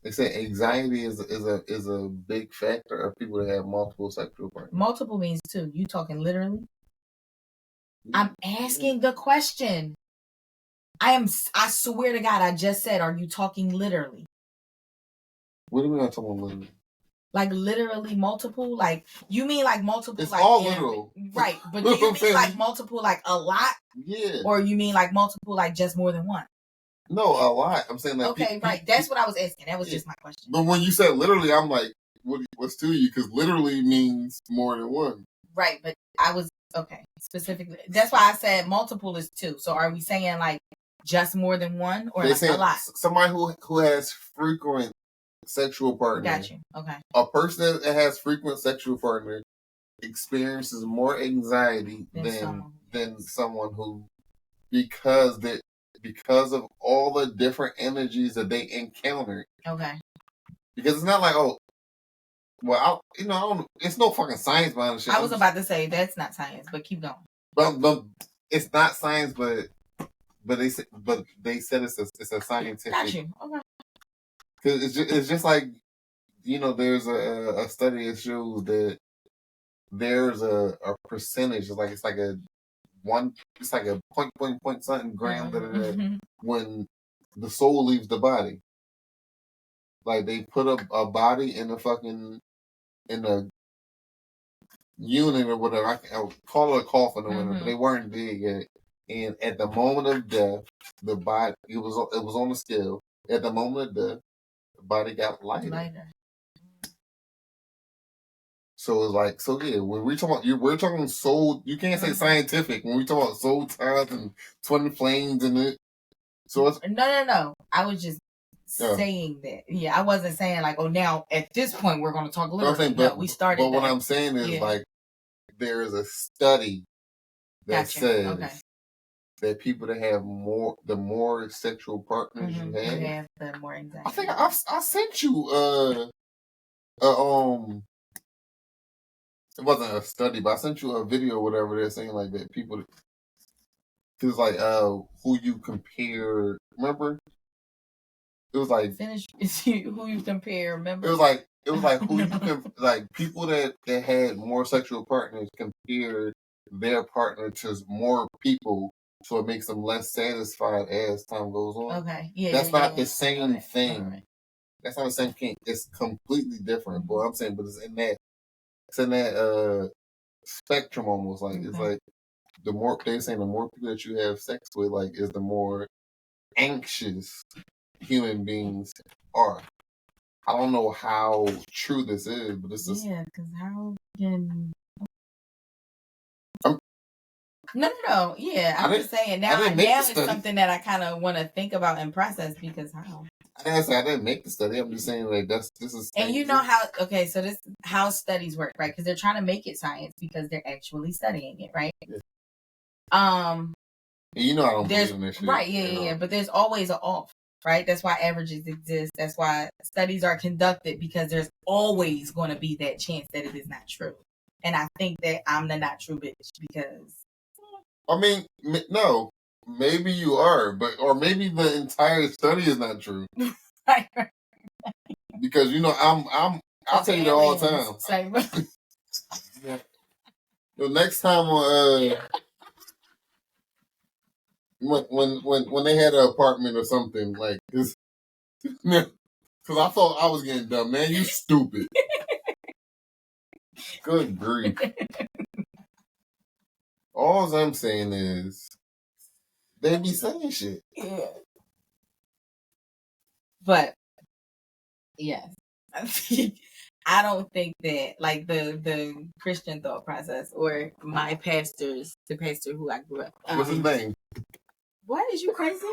They say anxiety is a big factor of people that have multiple sexual partners. Multiple means two. You talking literally? I'm asking the question. I swear to God, I just said, are you talking literally? What do you mean I'm talking literally? Like literally multiple? Like you mean like multiple? It's like all literal. Right. But do you mean like multiple like a lot? Yeah. Or you mean like multiple like just more than one? No, a lot. I'm saying that. Okay, right. That's what I was asking. That was just my question. But when you said literally, I'm like, what's to you? Because literally means more than one. Right, but I was okay. Specifically, that's why I said multiple is two. So are we saying like just more than one or like a lot? Somebody who has frequent sexual partner. Got you. Okay. A person that has frequent sexual partner experiences more anxiety than someone who because of all the different energies that they encounter. Okay. Because it's not like, oh, well, I don't. It's no fucking science behind the shit. I was about to say that's not science, but keep going. But it's not science, but they said it's a scientific. Got you. Okay. Because it's just like, there's a study that shows that there's a percentage. It's like a point something gram when the soul leaves the body. Like they put a body in a unit or whatever. I'll call it a coffin or whatever, but they weren't dead yet. And at the moment of death, the body it was on the scale. At the moment of death, the body got lighter. So it's like, when we talk about we're talking soul. You can't say scientific when we talk about soul ties and twin flames and it. So it's no. I was just saying that. Yeah, I wasn't saying like, oh, now at this point we're going to talk literally. No, we started. But what I'm saying is like, there is a study that says that people that have the more sexual partners you have, the more anxiety. I think I sent you it wasn't a study, but I sent you a video or whatever they're saying like that people, because like who you compare, remember? It was like who you compare, remember? It was like who you can like people that had more sexual partners compare their partner to more people, so it makes them less satisfied as time goes on. Okay, yeah, that's not the same thing. Right. That's not the same thing. It's completely different. But I'm saying, but it's in that spectrum almost. Like it's like the more they're saying, the more people that you have sex with, like, is the more anxious human beings are. I don't know how true this is, but it's just because how can no. Yeah, I'm just saying now it's something that I kind of want to think about and process because how. I didn't make the study. I'm just saying like this is. And you know how so this is how studies work, right? Because they're trying to make it science because they're actually studying it, right? Yeah. And I don't believe in this shit. Right? Yeah. But there's always an off. Right? That's why averages exist. That's why studies are conducted because there's always going to be that chance that it is not true. And I think that I'm the not true bitch because. I mean, no, maybe you are, or maybe the entire study is not true. Right. Because I'll tell you that all the time. Yeah. The next time when they had an apartment or something like this, because I thought I was getting dumb. Man, you stupid. Good grief. All I'm saying is they be saying shit. Yeah. But yes, I don't think that like the Christian thought process or my pastors, the pastor who I grew up. What's his name? What, is you crazy?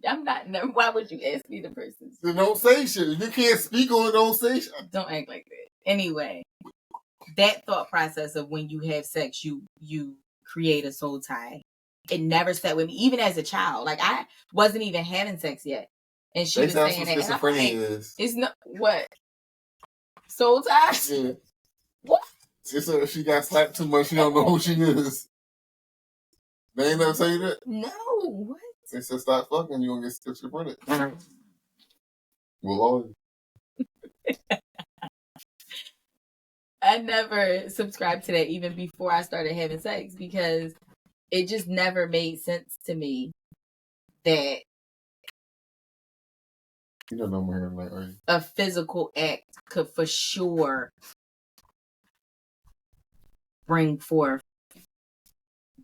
I'm not. No, why would you ask me the person? So don't say shit. If you can't speak on it, don't say shit. Don't act like that. Anyway, that thought process of when you have sex, you create a soul tie. It never sat with me, even as a child. Like I wasn't even having sex yet, and she was saying that. Schizophrenia is. It's not what soul ties. Yeah. What? It's if she got slapped too much, she don't know who she is. They ain't never tell you that? No. What? They said stop fucking, you gonna get schizophrenic. Well, I never subscribed to that even before I started having sex because it just never made sense to me that You don't know my hair like, are you? a physical act could for sure bring forth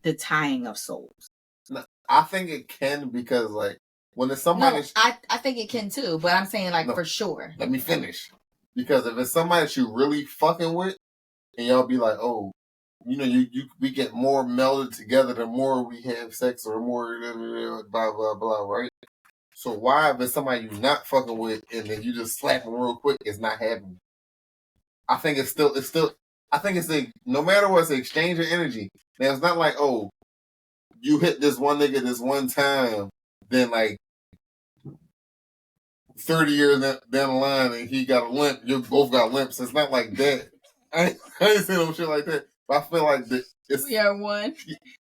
the tying of souls. No, I think it can because like when it's somebody. No, I think it can too, but I'm saying like No. for sure. Let me finish. Because if it's somebody that you really fucking with, and y'all be like, oh, you know, we get more melded together the more we have sex or more blah blah blah, right? So why if it's somebody you're not fucking with and then you just slap them real quick, it's not happening. I think it's still I think it's no matter what, it's the exchange of energy. Now it's not like, oh, you hit this one nigga this one time, then like 30 years down the line and he got a limp, you both got limps. It's not like that. I ain't saying no shit like that. But I feel like we are one.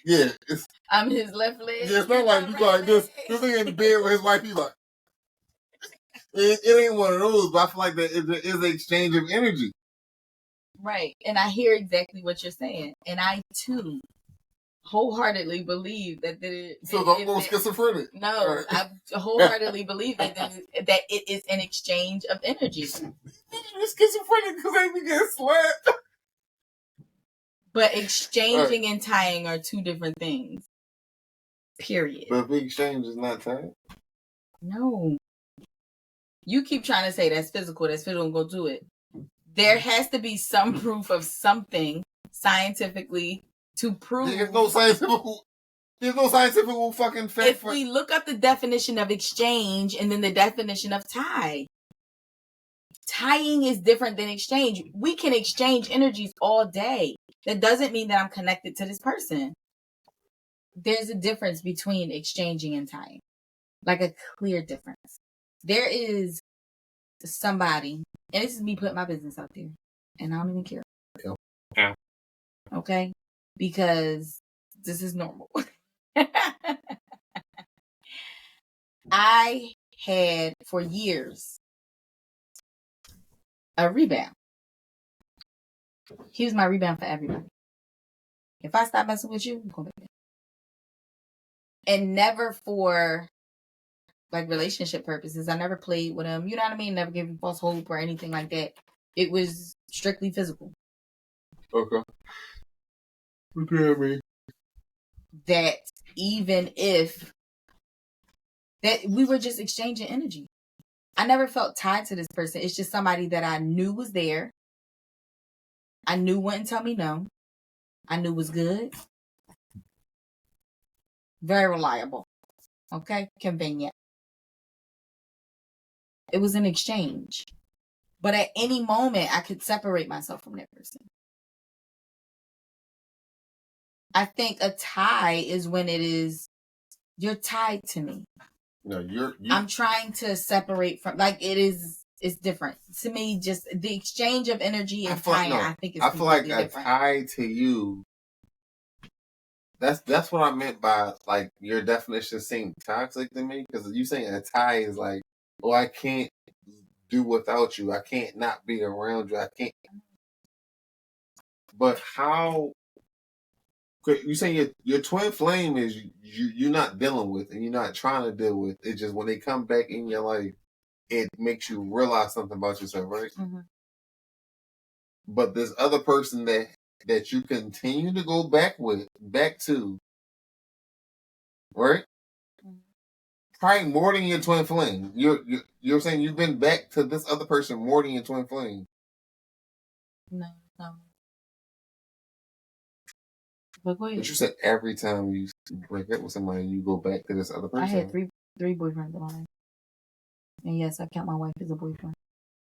Yeah. I'm his left leg. Yeah, it's not like you got like this nigga in the bed with his wife, he's like, it ain't one of those, but I feel like that it is an exchange of energy. Right. And I hear exactly what you're saying. And I too wholeheartedly believe that So don't go schizophrenic. No, right. I wholeheartedly believe that it is an exchange of energy. You're schizophrenic because they be getting slapped. But exchanging and tying are two different things. Period. But if the exchange is not tying? No. You keep trying to say that's physical, go do it. There has to be some proof of something scientifically to prove. There's no scientific fucking fact. If we look up the definition of exchange and then the definition of tie, tying is different than exchange. We can exchange energies all day. That doesn't mean that I'm connected to this person. There's a difference between exchanging and tying. Like a clear difference. There is somebody, and this is me putting my business out there, and I don't even care. Yeah. Okay? Because this is normal. I had for years a rebound. He was my rebound for everybody. If I stop messing with you, I'm going back. And never for like relationship purposes. I never played with him. You know what I mean? Never gave him false hope or anything like that. It was strictly physical. Okay. What do you mean? That even if that we were just exchanging energy. I never felt tied to this person. It's just somebody that I knew was there. I knew wouldn't tell me no. I knew was good. Very reliable. Okay? Convenient. It was an exchange. But at any moment, I could separate myself from that person. I think a tie is when it is, you're tied to me. No, I'm trying to separate from, like, it's different. To me, just the exchange of energy and tying, I think it's completely different. I feel like a tie to you, that's what I meant by, like, your definition seemed toxic to me, because you saying a tie is like, oh, I can't do without you. I can't not be around you. I can't. But how? You saying your twin flame is you're not dealing with and you're not trying to deal with. It's just when they come back in your life, it makes you realize something about yourself, right? Mm-hmm. But this other person that you continue to go back to, right? Mm-hmm. Probably more than your twin flame. You're saying you've been back to this other person more than your twin flame. No. But you said every time you break up with somebody, you go back to this other person. I had three boyfriends in my life. And yes, I count my wife as a boyfriend.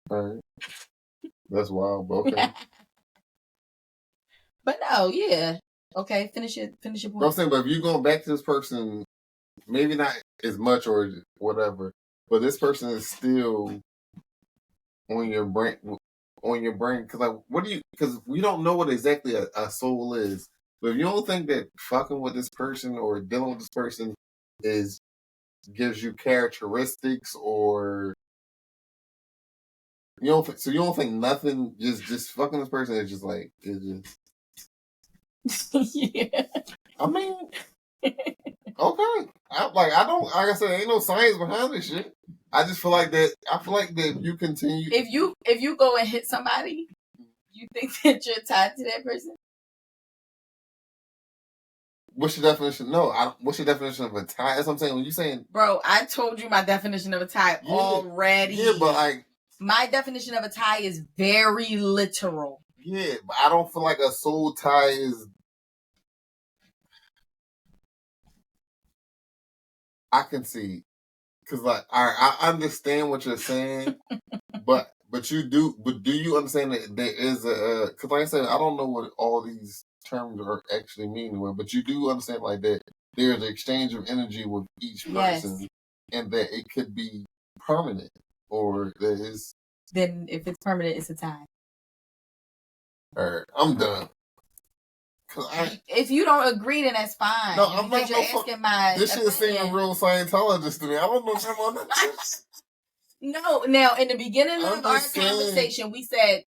All right. That's wild, but okay. But no, yeah. Okay, finish your point. I'm saying, but if you're going back to this person, maybe not as much or whatever, but this person is still on your brain. Because like, because we don't know what exactly a soul is. But if you don't think that fucking with this person or dealing with this person gives you characteristics or You don't think nothing just fucking this person is just like it's just. Yeah. I mean, okay. Like I said, ain't no science behind this shit. I just feel like that. I feel like that if you continue, If you go and hit somebody, you think that you're tied to that person? what's your definition? No, what's your definition of a tie? That's what I'm saying. When you saying, Bro, I told you my definition of a tie already. Yeah, but like my definition of a tie is very literal. Yeah, but I don't feel like a soul tie is. I can see, cause like I understand what you're saying, but do you understand that there is a? Cause like I said, I don't know what all these terms are actually meaning, but you do understand like that there's an exchange of energy with each person, and that it could be permanent, or there is. Then if it's permanent, it's a tie. All right, I'm done. If you don't agree, then that's fine. No, I'm not. You're asking my. This shit seems real Scientologist to me. I don't know if I'm on No, now in the beginning of our conversation, we said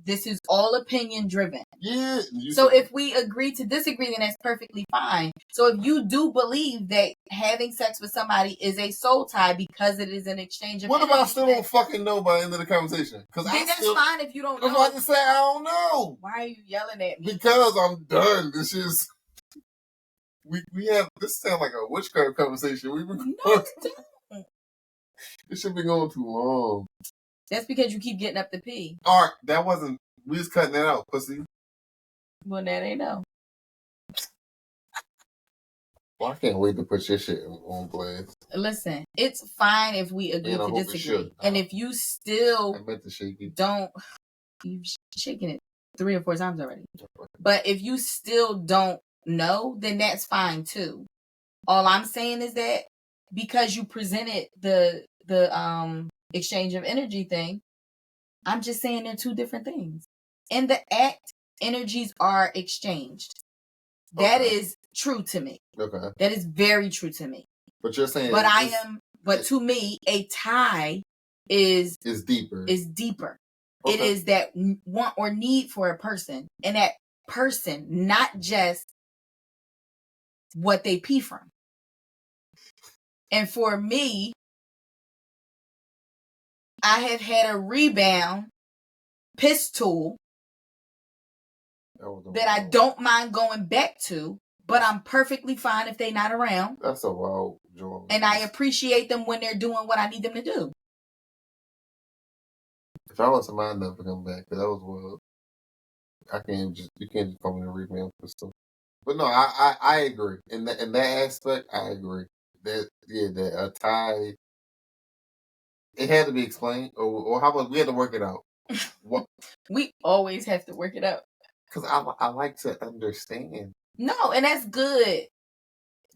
this is all opinion driven. Yeah. So if we agree to disagree, then that's perfectly fine. So if you do believe that having sex with somebody is a soul tie because it is an exchange of what if I still don't fucking know by the end of the conversation? Because that's fine if you don't know. If I just say I don't know. Why are you yelling at me? Because I'm done. This is we have this sounds like a witchcraft conversation. We've been This should be going too long. That's because you keep getting up to pee. All right, that wasn't. We just cutting that out, pussy. Well, that ain't no. Well, I can't wait to put your shit on blast. Listen, it's fine if we agree to disagree, and if you still don't, you've shaken it 3 or 4 times already. But if you still don't know, then that's fine too. All I'm saying is that because you presented the exchange of energy thing, I'm just saying they're 2 different things. In the act, energies are exchanged. That is true to me. Okay. That is very true to me. But you're saying but to me, a tie is deeper. Is deeper. Okay. It is that want or need for a person, and that person, not just what they pee from. And for me, I have had a rebound pistol that I don't mind going back to, but I'm perfectly fine if they're not around. That's a wild joke. And I appreciate them when they're doing what I need them to do. If I was somebody, I'd never come back, because that was wild. You can't just call me a rebound pistol. But no, I agree. In that aspect, I agree. That a tie, it had to be explained, or how about we had to work it out. What? We always have to work it out. Because I like to understand. No, and that's good.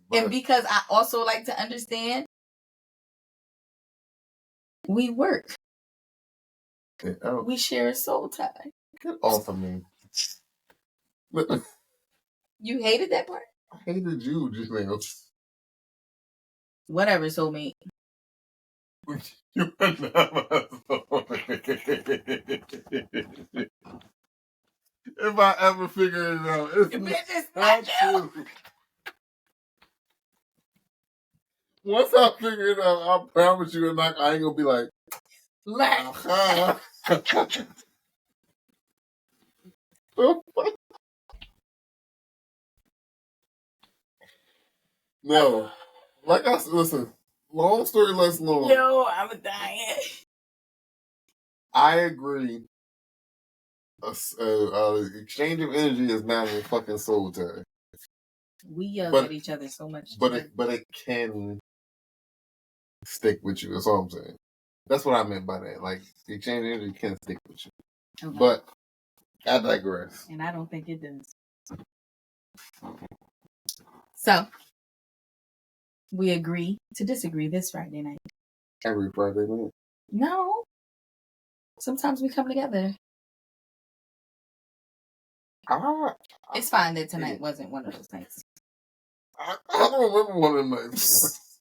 But, and because I also like to understand, we work. We share a soul tie. Get off of me. You hated that part? I hated you just now. Whatever, soulmate. You are never soulmate. If I ever figure it out, it's not true. Once I figure it out, I promise you, I ain't gonna be like, no. Like I said, listen, long story less long. Yo, I'm dying. I agree. Exchange of energy is not a fucking soul tie. We yell at each other so much. But it can stick with you. That's all I'm saying. That's what I meant by that. Like, the exchange of energy can stick with you. Okay. But I digress. And I don't think it does. So, we agree to disagree this Friday night. Every Friday night? No. Sometimes we come together. It's fine that tonight wasn't one of those nights. I don't remember one of them nights.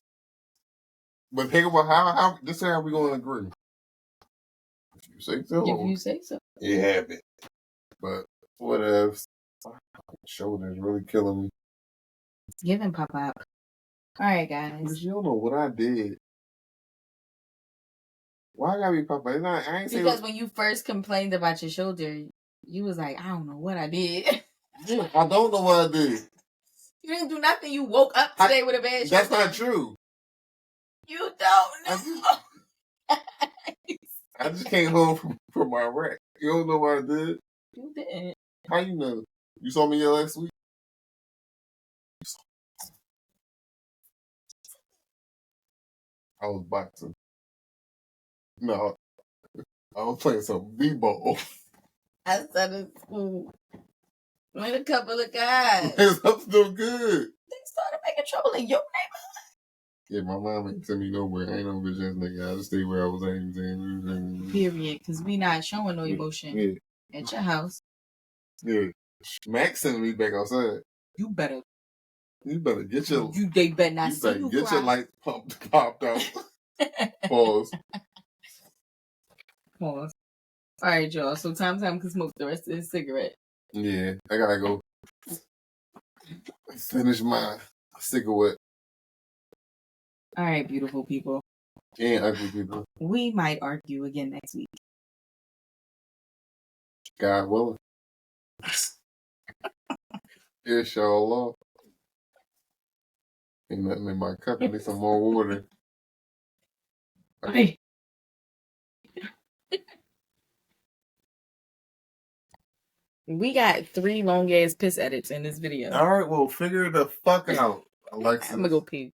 But think about how this is how we going to agree. you say so. If you say so. It happened. But what if shoulder's really killing me? It's giving pop up. All right, But guys. you don't know what I did. Why I gotta be pop up? I ain't Because when you first complained about your shoulder, you was like, I don't know what I did. I don't know what I did. You didn't do nothing. You woke up today with a bad shoulder. That's not true. You don't know. I just came home from my wreck. You don't know what I did? You didn't. How you know? You saw me here last week? I was boxing. No, I was playing some b-ball. Outside of school. With a couple of guys. I'm still good. They started making trouble in your neighborhood. Yeah, my mom ain't tell me nowhere. I ain't no bitch ass nigga. I just stay where I was at. Period. Because we not showing no emotion at your house. Yeah. Max sending me back outside. You better get your they better not you see better you get cry. your light popped out. Pause. Pause. All right, y'all. So Tom can smoke the rest of his cigarette. Yeah, I gotta go finish my cigarette. All right, beautiful people. And ugly people. We might argue again next week. God willing. Inshallah. Ain't nothing in my cup. I need some more water. Hey. We got 3 long ass piss edits in this video. All right, well, figure the fuck out, Alexis. I'm gonna go pee.